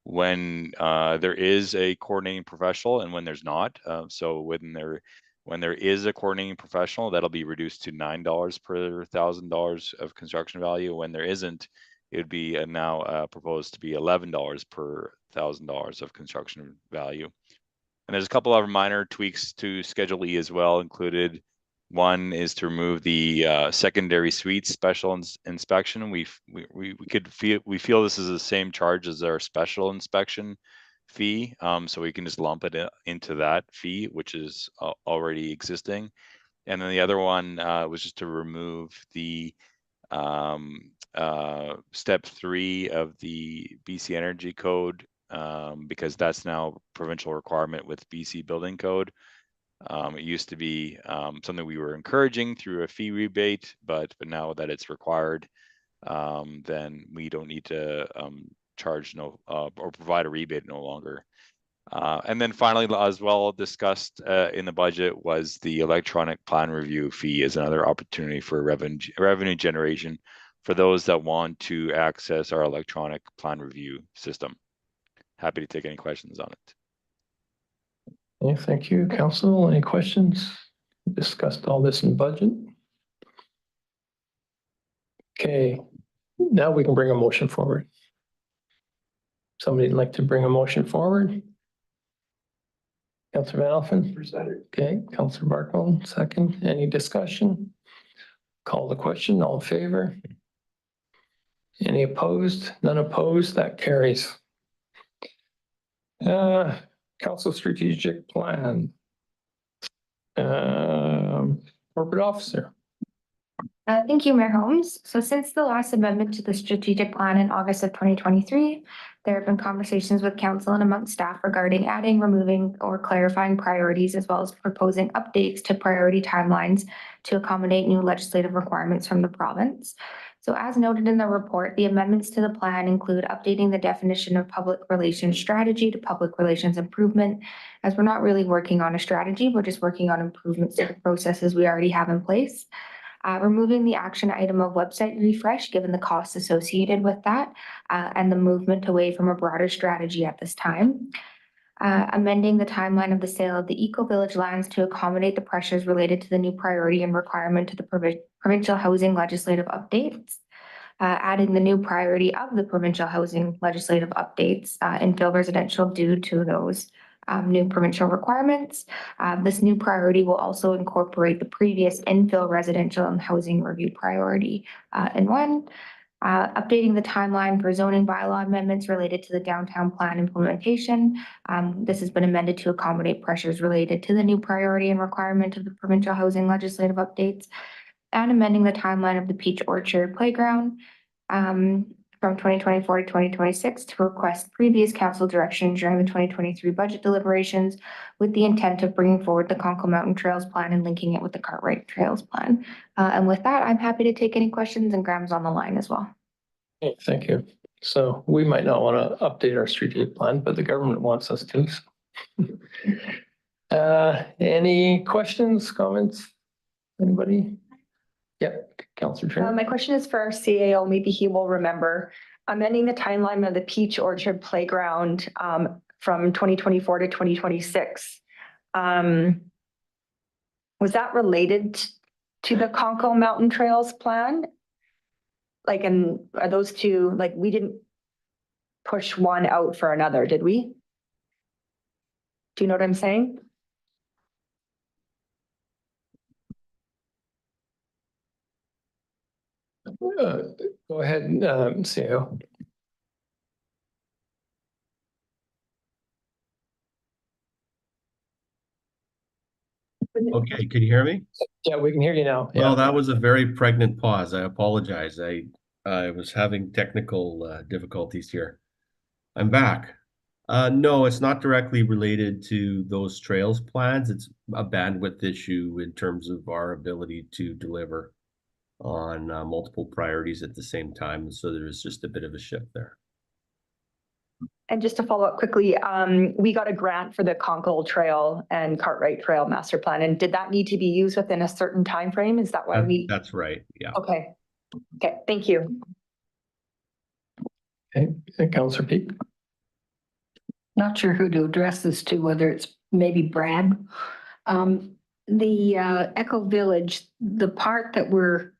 when there is a coordinating professional and when there's not. So when there is a coordinating professional, that'll be reduced to $9 per $1,000 of construction value. When there isn't, it would be now proposed to be $11 per $1,000 of construction value. And there's a couple of minor tweaks to Schedule E as well included. One is to remove the secondary suites special inspection. We feel this is the same charge as our special inspection fee, so we can just lump it into that fee, which is already existing. And then the other one was just to remove the step 3 of the BC Energy Code, because that's now provincial requirement with BC Building Code. It used to be something we were encouraging through a fee rebate, but now that it's required, then we don't need to charge or provide a rebate no longer. And then finally, as well discussed in the budget, was the electronic plan review fee as another opportunity for revenue generation for those that want to access our electronic plan review system. Happy to take any questions on it. Yeah, thank you, Council. Any questions? We discussed all this in budget. Okay, now we can bring a motion forward. Somebody'd like to bring a motion forward? Councillor Van Alphen? Okay, Councillor Barcone, second. Any discussion? Call the question. All in favor? Any opposed? None opposed? That carries. Council strategic plan. Corporate officer. Thank you, Mayor Holmes. So since the last amendment to the strategic plan in August of 2023, there have been conversations with council and among staff regarding adding, removing, or clarifying priorities, as well as proposing updates to priority timelines to accommodate new legislative requirements from the province. So as noted in the report, the amendments to the plan include updating the definition of public relations strategy to public relations improvement, as we're not really working on a strategy, we're just working on improvements to the processes we already have in place. Removing the action item of website refresh, given the costs associated with that, and the movement away from a broader strategy at this time. Amending the timeline of the sale of the Eco Village lands to accommodate the pressures related to the new priority and requirement to the provincial housing legislative updates. Adding the new priority of the provincial housing legislative updates, infill residential due to those new provincial requirements. This new priority will also incorporate the previous infill residential and housing review priority in one. Updating the timeline for zoning bylaw amendments related to the downtown plan implementation. This has been amended to accommodate pressures related to the new priority and requirement of the provincial housing legislative updates. And amending the timeline of the Peach Orchard Playground from 2024 to 2026 to request previous council direction during the 2023 budget deliberations with the intent of bringing forward the Conkle Mountain Trails plan and linking it with the Cartwright Trails plan. And with that, I'm happy to take any questions, and Graham's on the line as well. Okay, thank you. So we might not want to update our strategic plan, but the government wants us to. Any questions, comments? Anybody? Yeah, Councillor Chair. My question is for our CAO, maybe he will remember. Amending the timeline of the Peach Orchard Playground from 2024 to 2026. Was that related to the Conkle Mountain Trails plan? Like, and are those two, like, we didn't push one out for another, did we? Do you know what I'm saying? Go ahead, CEO. Okay, can you hear me? Yeah, we can hear you now. Well, Yeah. that was a very pregnant pause. I apologize. I was having technical difficulties here. I'm back. No, it's not directly related to those trails plans. It's a bandwidth issue in terms of our ability to deliver on multiple priorities at the same time. So there's just a bit of a shift there. And just to follow up quickly, we got a grant for the Conkle Trail and Cartwright Trail Master Plan. And did that need to be used within a certain time frame? Is that why That's right. Yeah. Okay. Okay, thank you. Okay, Councillor Peak. Not sure who to address this to, whether it's maybe Brad. The Eco Village, the part that we're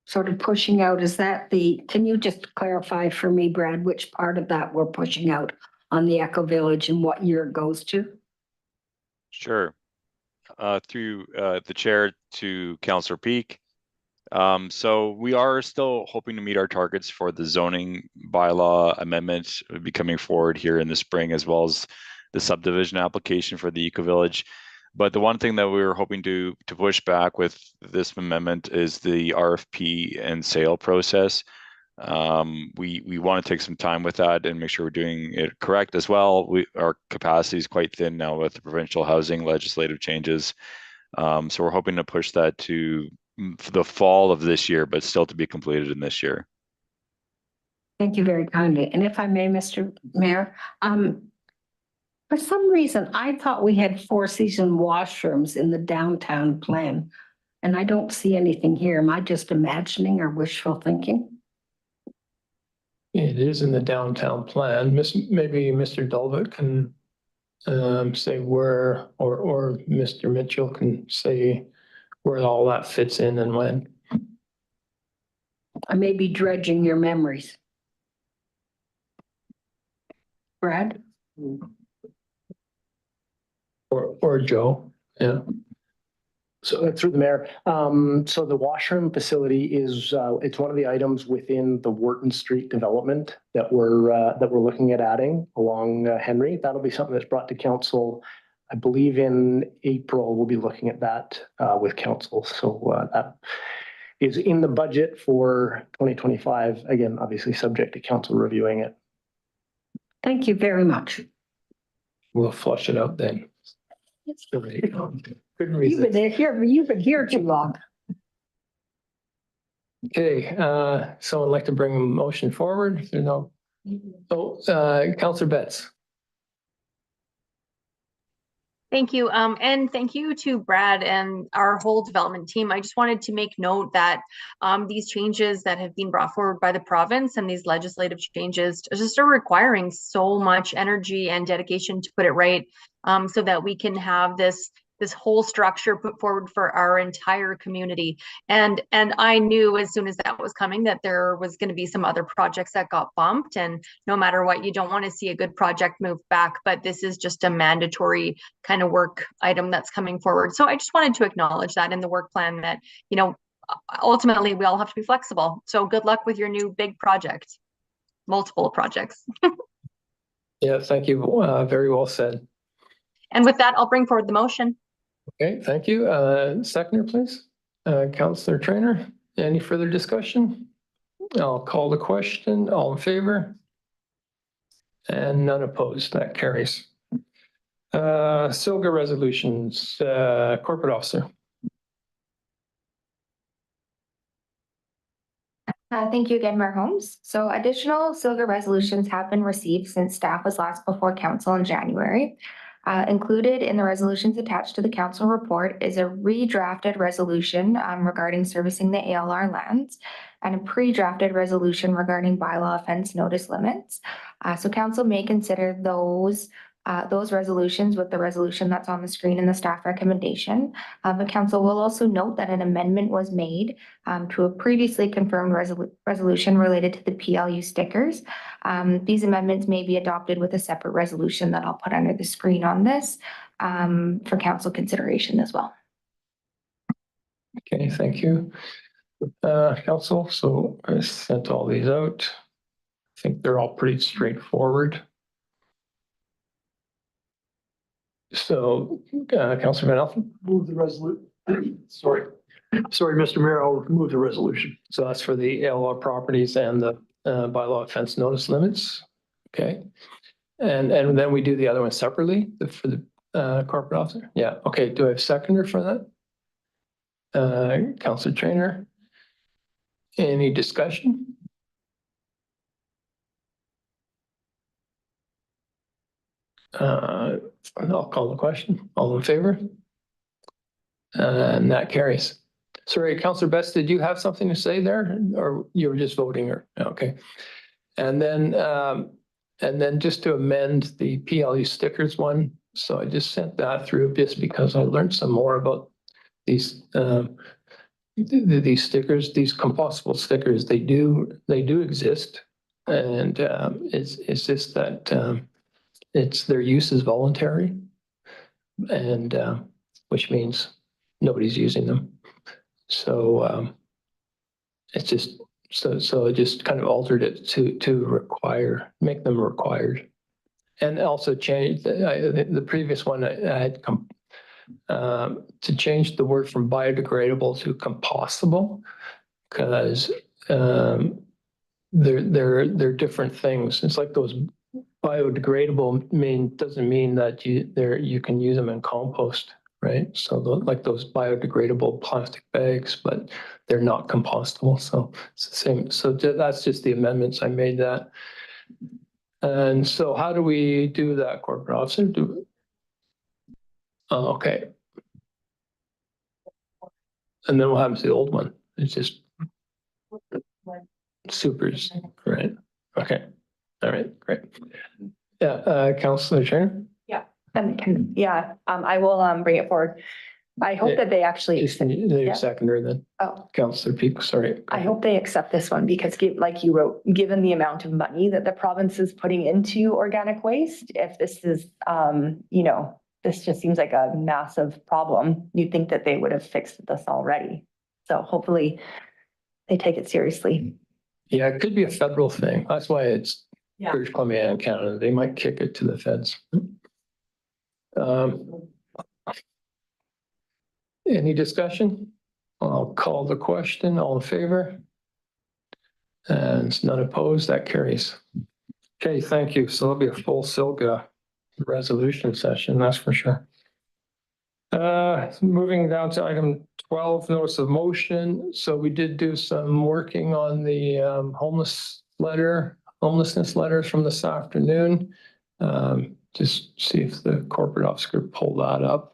sort of pushing out, is that can you just clarify for me, Brad, which part of that we're pushing out on the Eco Village and what year it goes to? Sure. Through the chair to Councillor Peak. So we are still hoping to meet our targets for the zoning bylaw amendment. Will be coming forward here in the spring, as well as the subdivision application for the Eco Village. But the one thing that we were hoping to push back with this amendment is the RFP and sale process. We want to take some time with that and make sure we're doing it correct as well. Our capacity is quite thin now with the provincial housing legislative changes. So we're hoping to push that to the fall of this year, but still to be completed in this year. Thank you very kindly. And if I may, Mr. Mayor, for some reason, I thought we had 4-season washrooms in the downtown plan, and I don't see anything here. Am I just imagining or wishful thinking? It is in the downtown plan. Maybe Mr. Dulvett can say where, or Mr. Mitchell can say where all that fits in and when. I may be dredging your memories. Brad? Or Joe, yeah. So through the mayor, so the washroom facility is, it's one of the items within the Wharton Street development that we're looking at adding along Henry. That'll be something that's brought to council. I believe in April, we'll be looking at that with council. So that is in the budget for 2025. Again, obviously subject to council reviewing it. Thank you very much. We'll flush it out then. Couldn't You've been here too long. Okay, someone like to bring a motion forward? There's no. Oh, Councillor Betts. Thank you. And thank you to Brad and our whole development team. I just wanted to make note that these changes that have been brought forward by the province and these legislative changes just are requiring so much energy and dedication to put it right, so that we can have this whole structure put forward for our entire community. And I knew as soon as that was coming that there was going to be some other projects that got bumped, and no matter what, you don't want to see a good project move back, but this is just a mandatory kind of work item that's coming forward. So I just wanted to acknowledge that in the work plan that, you know, ultimately we all have to be flexible. So good luck with your new big project, multiple projects. Yeah, thank you. Very well said. And with that, I'll bring forward the motion. Okay, thank you. Seconder, please. Councillor Trainer, any further discussion? I'll call the question. All in favor? And none opposed. That carries. SILGA resolutions, corporate officer. Thank you again, Mayor Holmes. So additional SILGA resolutions have been received since staff was last before council in January. Included in the resolutions attached to the council report is a redrafted resolution regarding servicing the ALR lands and a pre-drafted resolution regarding bylaw offense notice limits. So council may consider those resolutions with the resolution that's on the screen in the staff recommendation. The council will also note that an amendment was made to a previously confirmed resolution related to the PLU stickers. These amendments may be adopted with a separate resolution that I'll put under the screen on this for council consideration as well. Okay, thank you. Council, so I sent all these out. I think they're all pretty straightforward. So, Councillor Van Alphen? Move the resolution. Sorry, Mr. Mayor, I'll move the resolution. So that's for the ALR properties and the bylaw offense notice limits. Okay. And then we do the other one separately for the corporate officer. Yeah. Okay. Do I have a seconder for that? Councillor Trainer. Any discussion? I'll call the question. All in favor? And that carries. Sorry, Councillor Betts, did you have something to say there, or you were just voting? Or okay. And then just to amend the PLU stickers one. So I just sent that through just because I learned some more about these stickers, these compostable stickers. They do exist, and it's just that their use is voluntary, and which means nobody's using them. So it's just so I just kind of altered it to make them required, and also change the previous one. I had to change the word from biodegradable to compostable, because they're different things. It's like those biodegradable doesn't mean that you can use them in compost, right? So like those biodegradable plastic bags, but they're not compostable. So it's the same. So that's just the amendments I made that. And so how do we do that, corporate officer? Oh, okay. And then what happens to the old one? It's just supers, right? Okay. All right, great. Yeah, Councillor Trainer? I will bring it forward. I hope that they actually, Is the Yeah. seconder then, oh, Councillor Peak, sorry. I hope they accept this one because like you wrote, given the amount of money that the province is putting into organic waste, if this is, this just seems like a massive problem. You'd think that they would have fixed this already. So hopefully they take it seriously. Yeah, it could be a federal thing. That's why it's Yeah. British Columbia and Canada. They might kick it to the feds. Any discussion? I'll call the question. All in favor? And it's none opposed. That carries. Okay, thank you. So there'll be a full SILGA resolution session, that's for sure. Moving down to item 12, notice of motion. So we did do some working on the homelessness letters from this afternoon. Just see if the corporate office could pull that up.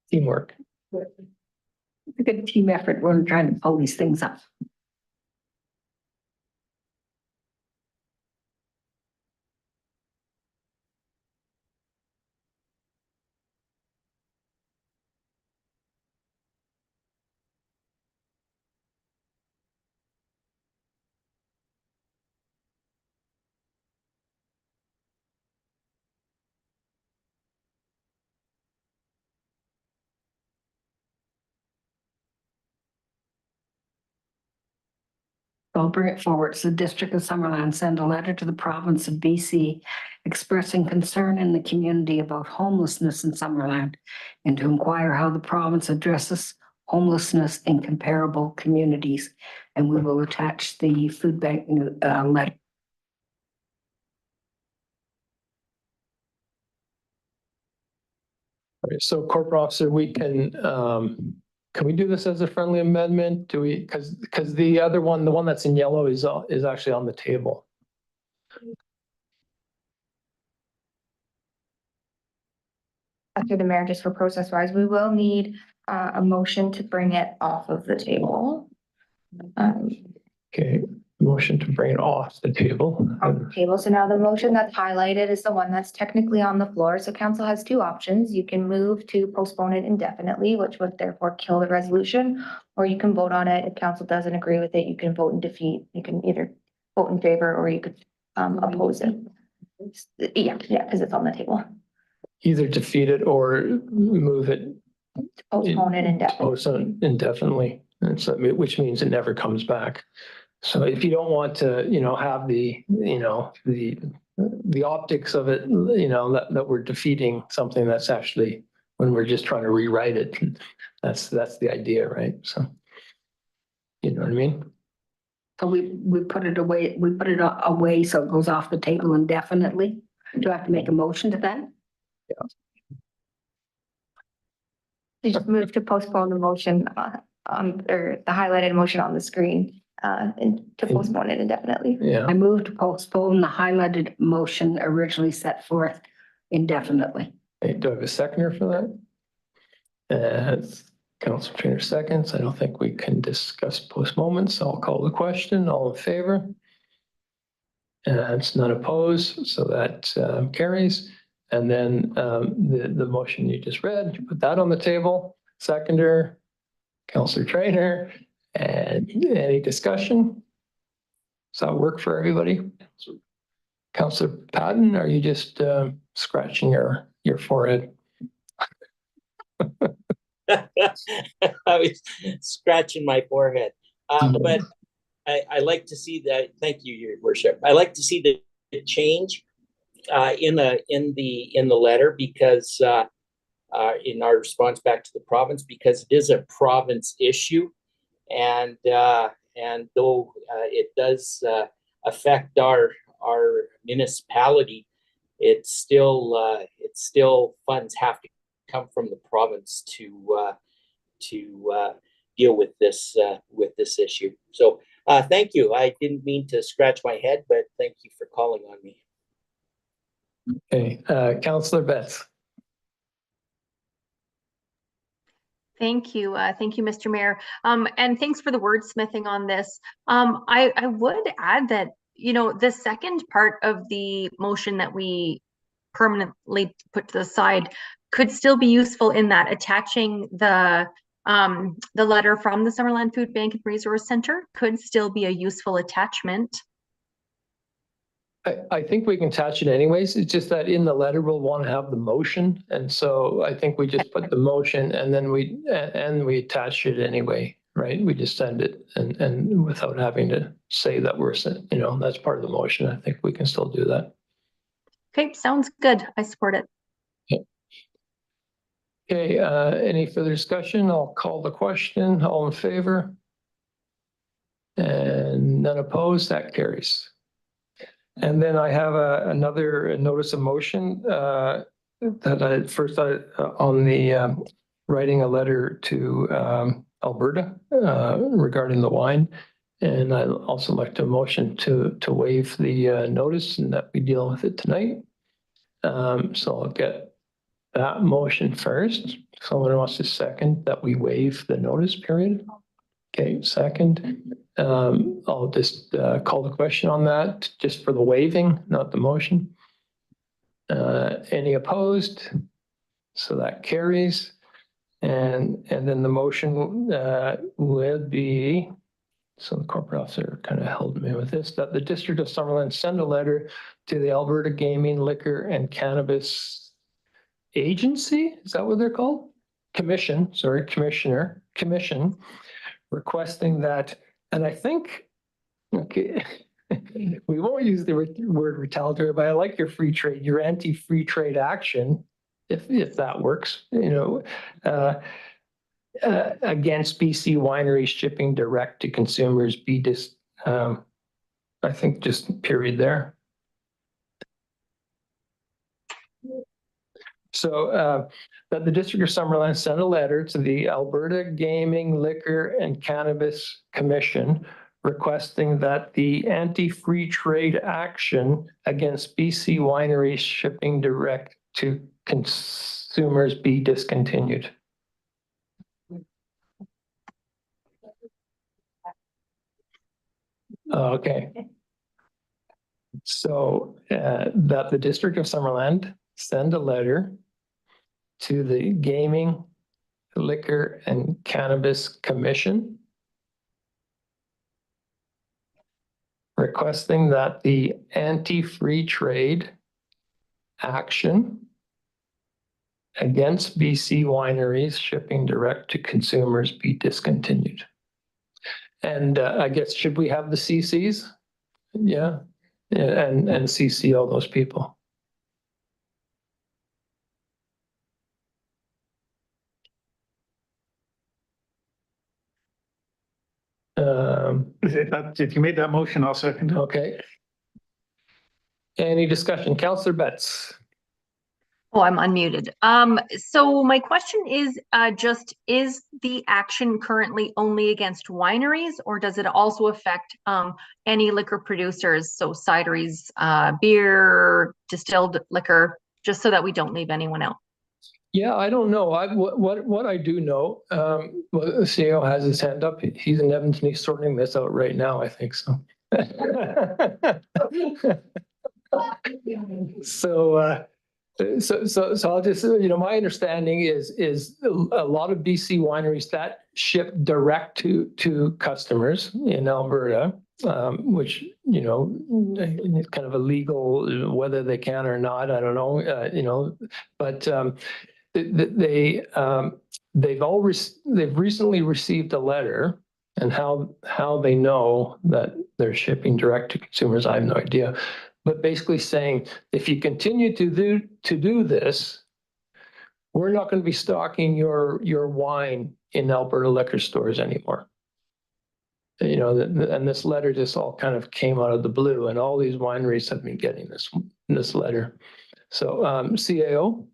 Teamwork. It's a good team effort when we're trying to pull these things up. I'll bring it forward. So the District of Summerland send a letter to the province of BC expressing concern in the community about homelessness in Summerland and to inquire how the province addresses homelessness in comparable communities. And we will attach the food bank letter. So corporate officer, we can we do this as a friendly amendment? Do we, because the other one, the one that's in yellow is actually on the table. Through the mayor, just for process wise, we will need a motion to bring it off of the table. Okay, motion to bring it off the table. So now the motion that's highlighted is the one that's technically on the floor. So council has two options. You can move to postpone it indefinitely, which would therefore kill the resolution, or you can vote on it. If council doesn't agree with it, you can vote in defeat. You can either vote in favor or you could oppose it. Yeah, because it's on the table. Either defeat it or move it. Postpone it indefinitely. Postpone indefinitely, and so, which means it never comes back. So if you don't want to, have the optics of it, that we're defeating something that's actually, when we're just trying to rewrite it, that's the idea, right? So, you know what I mean? So we put it away, away so it goes off the table indefinitely. Do I have to make a motion to that? You just move to postpone the motion or the highlighted motion on the screen and to postpone it indefinitely. Yeah. I move to postpone the highlighted motion originally set forth indefinitely. Hey, do I have a seconder for that? Council Trainer seconds. I don't think we can discuss postponements. So I'll call the question. All in favor? And it's none opposed, so that carries. And then the motion you just read, you put that on the table. Seconder, Councillor Trainer, and any discussion? Does that work for everybody? Councillor Patton, are you just scratching your forehead? I was scratching my forehead. But I like to see that. Thank you, Your Worship. I like to see the change in the letter because in our response back to the province, because it is a province issue, and though it does affect our municipality, it's still funds have to come from the province to deal with this issue. So thank you. I didn't mean to scratch my head, but thank you for calling on me. Okay, Councillor Betts. Thank you. Thank you, Mr. Mayor. And thanks for the wordsmithing on this. I would add that, you know, the second part of the motion that we permanently put to the side could still be useful in that attaching the letter from the Summerland Food Bank and Resource Center could still be a useful attachment. I think we can attach it anyways. It's just that in the letter, we'll want to have the motion. And so I think we just put the motion and then we attach it anyway, right? We just send it and without having to say that we're, you know, that's part of the motion. I think we can still do that. Okay, sounds good. I support it. Okay, any further discussion? I'll call the question. All in favor? And none opposed, that carries. And then I have another notice of motion that on the writing a letter to Alberta regarding the wine. And I'd also like to motion to waive the notice and that we deal with it tonight. So I'll get that motion first. Someone wants to second that we waive the notice period. Okay, second. I'll just call the question on that, just for the waiving, not the motion. Any opposed? So that carries. And then the motion would be, so the corporate officer kind of held me with this, that the District of Summerland send a letter to the Alberta Gaming, Liquor and Cannabis Agency, is that what they're called? Commission, sorry, commission, requesting that, and I think, okay, we won't use the word retaliatory, but I like your free trade, your anti-free trade action, if that works, you know, against BC wineries shipping direct to consumers, I think just period there. So that the District of Summerland sent a letter to the Alberta Gaming, Liquor and Cannabis Commission requesting that the anti-free trade action against BC wineries shipping direct to consumers be discontinued. Okay. So that the District of Summerland send a letter to the Gaming, Liquor and Cannabis Commission requesting that the anti-free trade action against BC wineries shipping direct to consumers be discontinued. And I guess, should we have the CCs? Yeah, and CC all those people. If you made that motion, I'll second it. Okay. Any discussion? Councillor Betts. Oh, I'm unmuted. So my question is is the action currently only against wineries, or does it also affect any liquor producers? So cideries, beer, distilled liquor, just so that we don't leave anyone out. Yeah, I don't know. What I do know, well, the CEO has his hand up. He's in Edmonton. He's sorting this out right now, I think so. So I'll just, you know, my understanding is a lot of BC wineries that ship direct to customers in Alberta, which, you know, is kind of illegal, whether they can or not, I don't know, you know, but they've recently received a letter, and how they know that they're shipping direct to consumers, I have no idea. But basically saying, if you continue to do this, we're not going to be stocking your wine in Alberta liquor stores anymore. You know, and this letter just all kind of came out of the blue, and all these wineries have been getting this letter. So CAO.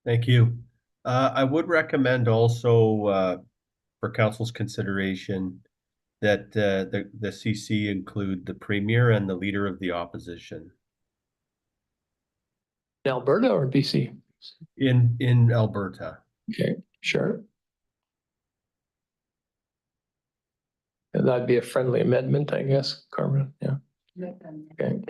Thank you. I would recommend also for council's consideration that the CC include the Premier and the Leader of the Opposition. Alberta or BC? in Alberta. Okay, sure. And that'd be a friendly amendment, I guess, Carmen, yeah. Okay.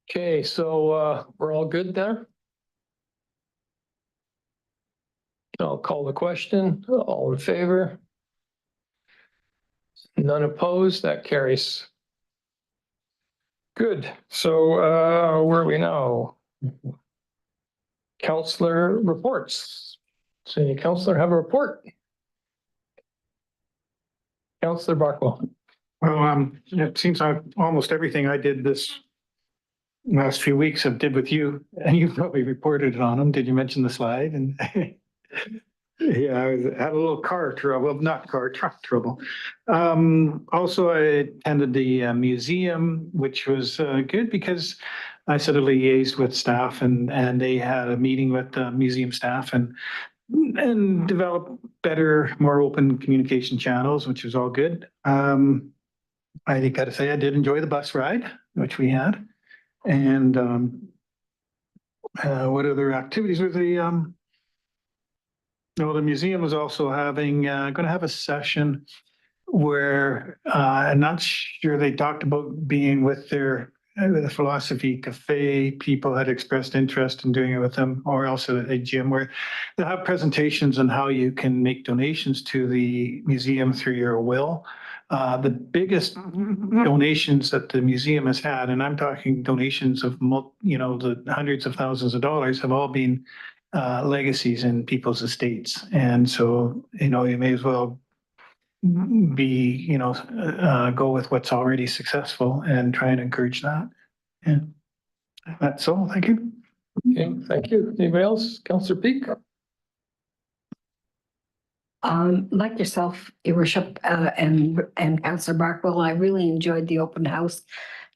Okay, so we're all good there? I'll call the question. All in favor? None opposed, that carries. Good, so where are we now? Counselor reports. Does any counselor have a report? Counselor Barkwell. Well, it seems almost everything I did this last few weeks I've did with you, and you probably reported on them. Did you mention the slide? And yeah, had a little car trouble, well, not car, truck trouble. Also, I attended the museum, which was good because I sort of liaised with staff and they had a meeting with the museum staff and developed better, more open communication channels, which was all good. I got to say, I did enjoy the bus ride, which we had. And what other activities were the the museum was also having going to have a session where I'm not sure, they talked about being with the philosophy cafe people had expressed interest in doing it with them, or also a gym where they'll have presentations on how you can make donations to the museum through your will. The biggest donations that the museum has had, and I'm talking donations of the hundreds of thousands of dollars, have all been legacies in people's estates. And so, you may as well be, go with what's already successful and try and encourage that. And that's all. Thank you. Okay, thank you. Anybody else? Counselor Peak? Like yourself, Your Worship, and Councillor Barkwell, I really enjoyed the open house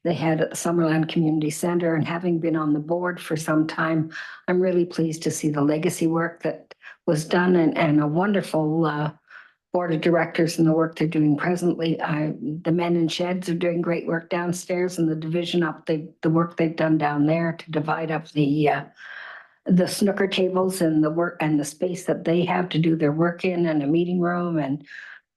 they had at the Summerland Community Centre, and having been on the board for some time, I'm really pleased to see the legacy work that was done and a wonderful board of directors and the work they're doing presently. The men in sheds are doing great work downstairs, and the division up, the work they've done down there to divide up the snooker tables and the work and the space that they have to do their work in, and a meeting room, and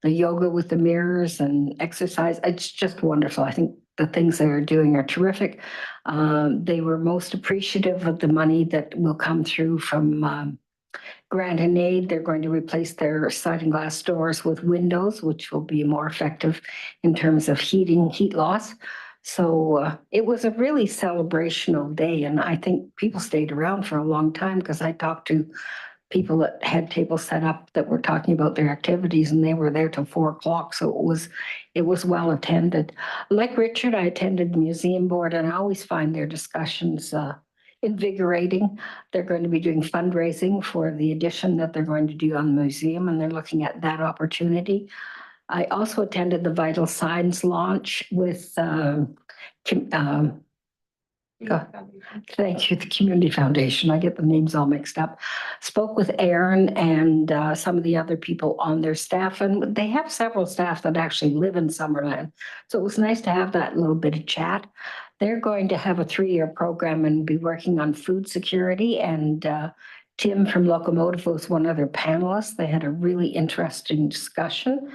the yoga with the mirrors and exercise. It's just wonderful. I think the things they are doing are terrific. They were most appreciative of the money that will come through from grant and aid. They're going to replace their sliding glass doors with windows, which will be more effective in terms of heat loss. So it was a really celebrational day, and I think people stayed around for a long time because I talked to people that had tables set up that were talking about their activities, and they were there till 4 o'clock. So it was well attended. Like Richard, I attended the museum board, and I always find their discussions invigorating. They're going to be doing fundraising for the addition that they're going to do on the museum, and they're looking at that opportunity. I also attended the Vital Signs launch with thank you, the Community Foundation. I get the names all mixed up. Spoke with Aaron and some of the other people on their staff, and they have several staff that actually live in Summerland. So it was nice to have that little bit of chat. They're going to have a 3-year program and be working on food security, and Tim from Locomotive was one of their panelists. They had a really interesting discussion,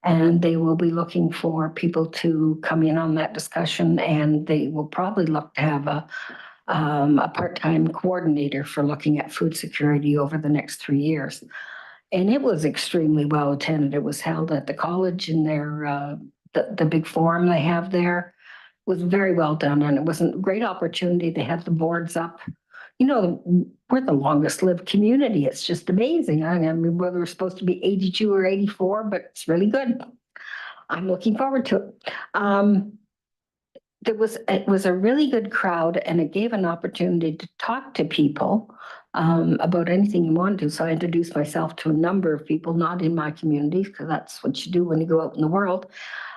and they will be looking for people to come in on that discussion, and they will probably look to have a part-time coordinator for looking at food security over the next 3 years. And it was extremely well attended. It was held at the college in their the big forum they have there. It was very well done, and it was a great opportunity. They had the boards up. We're the longest lived community. It's just amazing. I mean, whether we're supposed to be 82 or 84, but it's really good. I'm looking forward to it. It was a really good crowd, and it gave an opportunity to talk to people about anything you want to. So I introduced myself to a number of people, not in my communities, because that's what you do when you go out in the world.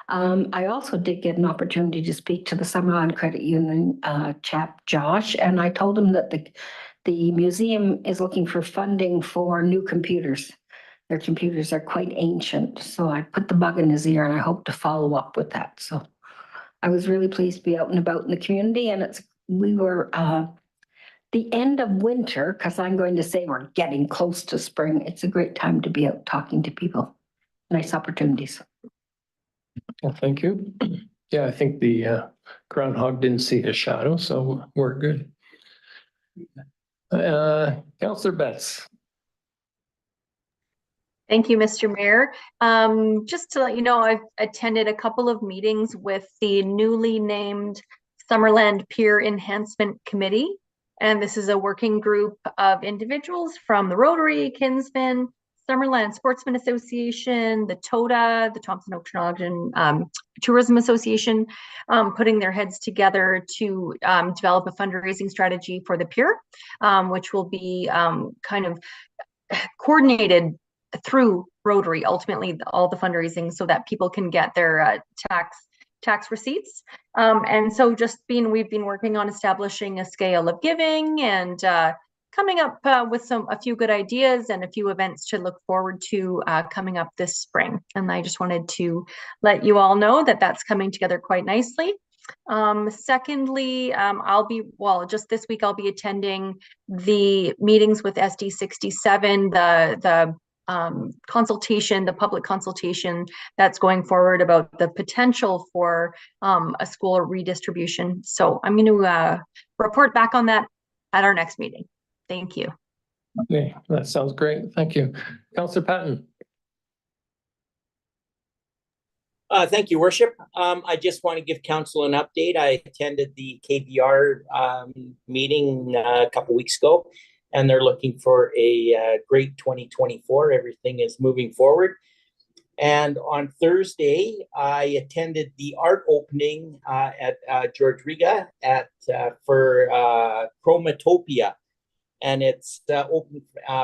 I also did get an opportunity to speak to the Summerland Credit Union chap, Josh, and I told him that the museum is looking for funding for new computers. Their computers are quite ancient, so I put the bug in his ear, and I hope to follow up with that. So I was really pleased to be out and about in the community, and we were the end of winter, because I'm going to say we're getting close to spring. It's a great time to be out talking to people. Nice opportunities. Well, thank you. Yeah, I think the groundhog didn't see his shadow, so we're good. Councillor Betts. Thank you, Mr. Mayor. Just to let you know, I've attended a couple of meetings with the newly named Summerland Pier Enhancement Committee. And this is a working group of individuals from the Rotary, Kinsman, Summerland Sportsman Association, the TOTA, the Thompson Okanagan Tourism Association, putting their heads together to develop a fundraising strategy for the pier, which will be kind of coordinated through Rotary, ultimately all the fundraising, so that people can get their tax receipts. And so we've been working on establishing a scale of giving and coming up with a few good ideas and a few events to look forward to coming up this spring. And I just wanted to let you all know that that's coming together quite nicely. Secondly, just this week I'll be attending the meetings with SD 67, the public consultation that's going forward about the potential for a school redistribution. So I'm going to report back on that at our next meeting. Thank you. Okay, that sounds great. Thank you. Councillor Patton. Thank you, Worship. I just want to give council an update. I attended the KBR meeting a couple weeks ago, and they're looking for a great 2024. Everything is moving forward. And on Thursday, I attended the art opening at George Riga for Chromatopia. And it's open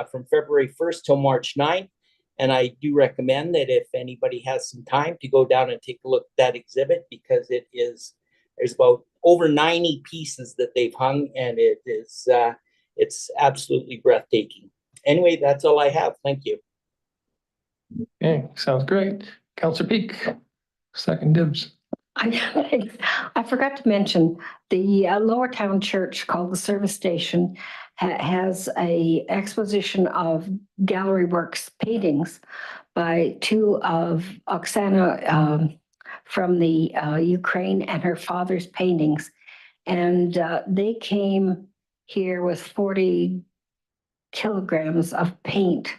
from February 1st till March 9th. And I do recommend that if anybody has some time to go down and take a look at that exhibit, because there's about over 90 pieces that they've hung, and it's absolutely breathtaking. Anyway, that's all I have. Thank you. Okay, sounds great. Councillor Peak, second dibs. I forgot to mention the Lower Town Church, called the Service Station, has a exposition of gallery works paintings by two of Oksana from the Ukraine, and her father's paintings. And they came here with 40 kilograms of paint,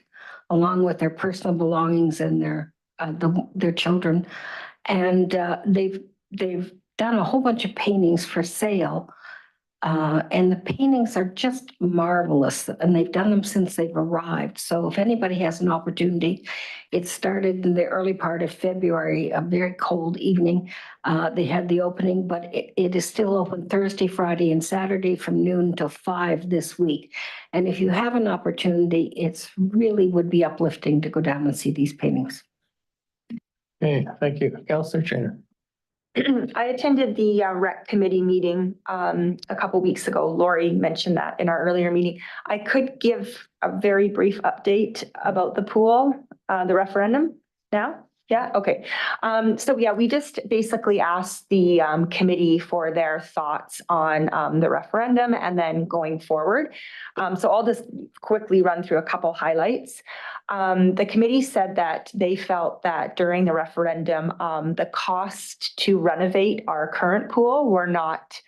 along with their personal belongings and their children. And they've done a whole bunch of paintings for sale. And the paintings are just marvelous, and they've done them since they've arrived. So if anybody has an opportunity, it started in the early part of February, a very cold evening. They had the opening, but it is still open Thursday, Friday, and Saturday from noon till 5 this week. And if you have an opportunity, it's really would be uplifting to go down and see these paintings. Okay, thank you. Councillor Trainer. I attended the rec committee meeting a couple weeks ago. Lori mentioned that in our earlier meeting. I could give a very brief update about the pool, the referendum now. Yeah, okay. So yeah, we just basically asked the committee for their thoughts on the referendum and then going forward. So I'll just quickly run through a couple highlights. The committee said that they felt that during the referendum, the cost to renovate our current pool were not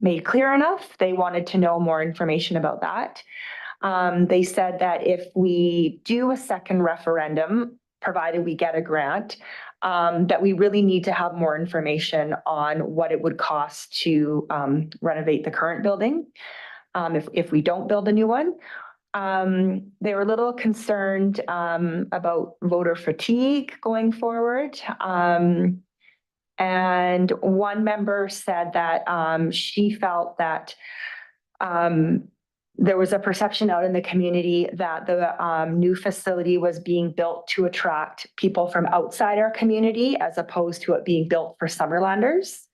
made clear enough. They wanted to know more information about that. They said that if we do a second referendum, provided we get a grant, that we really need to have more information on what it would cost to renovate the current building if we don't build a new one. They were a little concerned about voter fatigue going forward. And one member said that she felt that there was a perception out in the community that the new facility was being built to attract people from outside our community, as opposed to it being built for Summerlanders.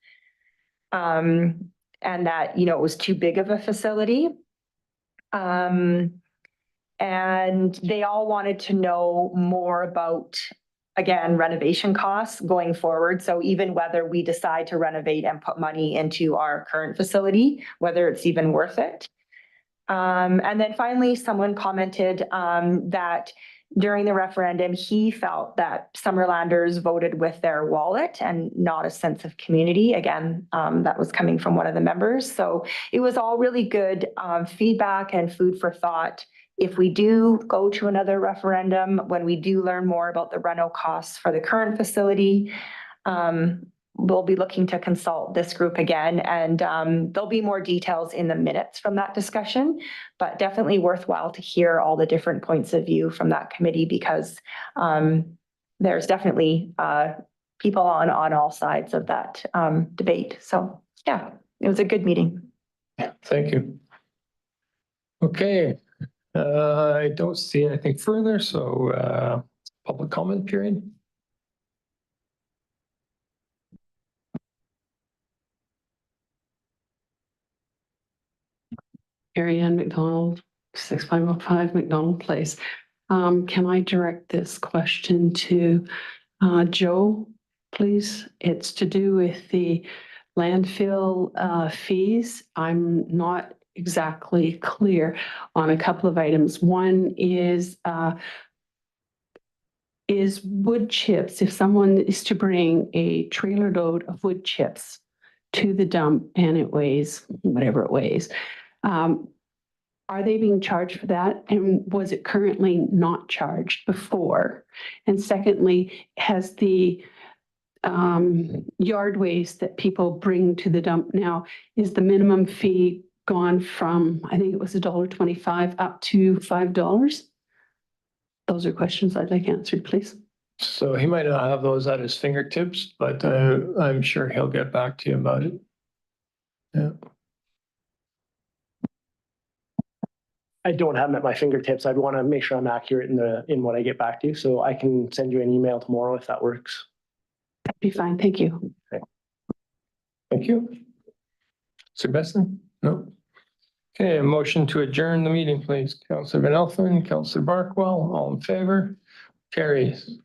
And that, it was too big of a facility. And they all wanted to know more about, again, renovation costs going forward. So even whether we decide to renovate and put money into our current facility, whether it's even worth it. And then finally, someone commented that during the referendum, he felt that Summerlanders voted with their wallet and not a sense of community. Again, that was coming from one of the members. So it was all really good feedback and food for thought. If we do go to another referendum, when we do learn more about the reno costs for the current facility, we'll be looking to consult this group again, and there'll be more details in the minutes from that discussion, but definitely worthwhile to hear all the different points of view from that committee, because there's definitely people on all sides of that debate. So yeah, it was a good meeting. Thank you. Okay, I don't see anything further, so public comment period. Carrie Ann McDonald, 6505 McDonald Place. Can I direct this question to Joe, please? It's to do with the landfill fees. I'm not exactly clear on a couple of items. One is wood chips. If someone is to bring a trailer load of wood chips to the dump and it weighs whatever it weighs, are they being charged for that? And was it currently not charged before? And secondly, has the yard waste that people bring to the dump now, is the minimum fee gone from, I think it was $1.25 up to $5? Those are questions I'd like answered, please. So he might not have those at his fingertips, but I'm sure he'll get back to you about it. Yeah. I don't have them at my fingertips. I'd want to make sure I'm accurate in what I get back to you. So I can send you an email tomorrow if that works. That'd be fine. Thank you. Okay. Thank you. Sir Besson? No. Okay, a motion to adjourn the meeting, please. Councillor Van Elfen, Councillor Barkwell, all in favor? Carries.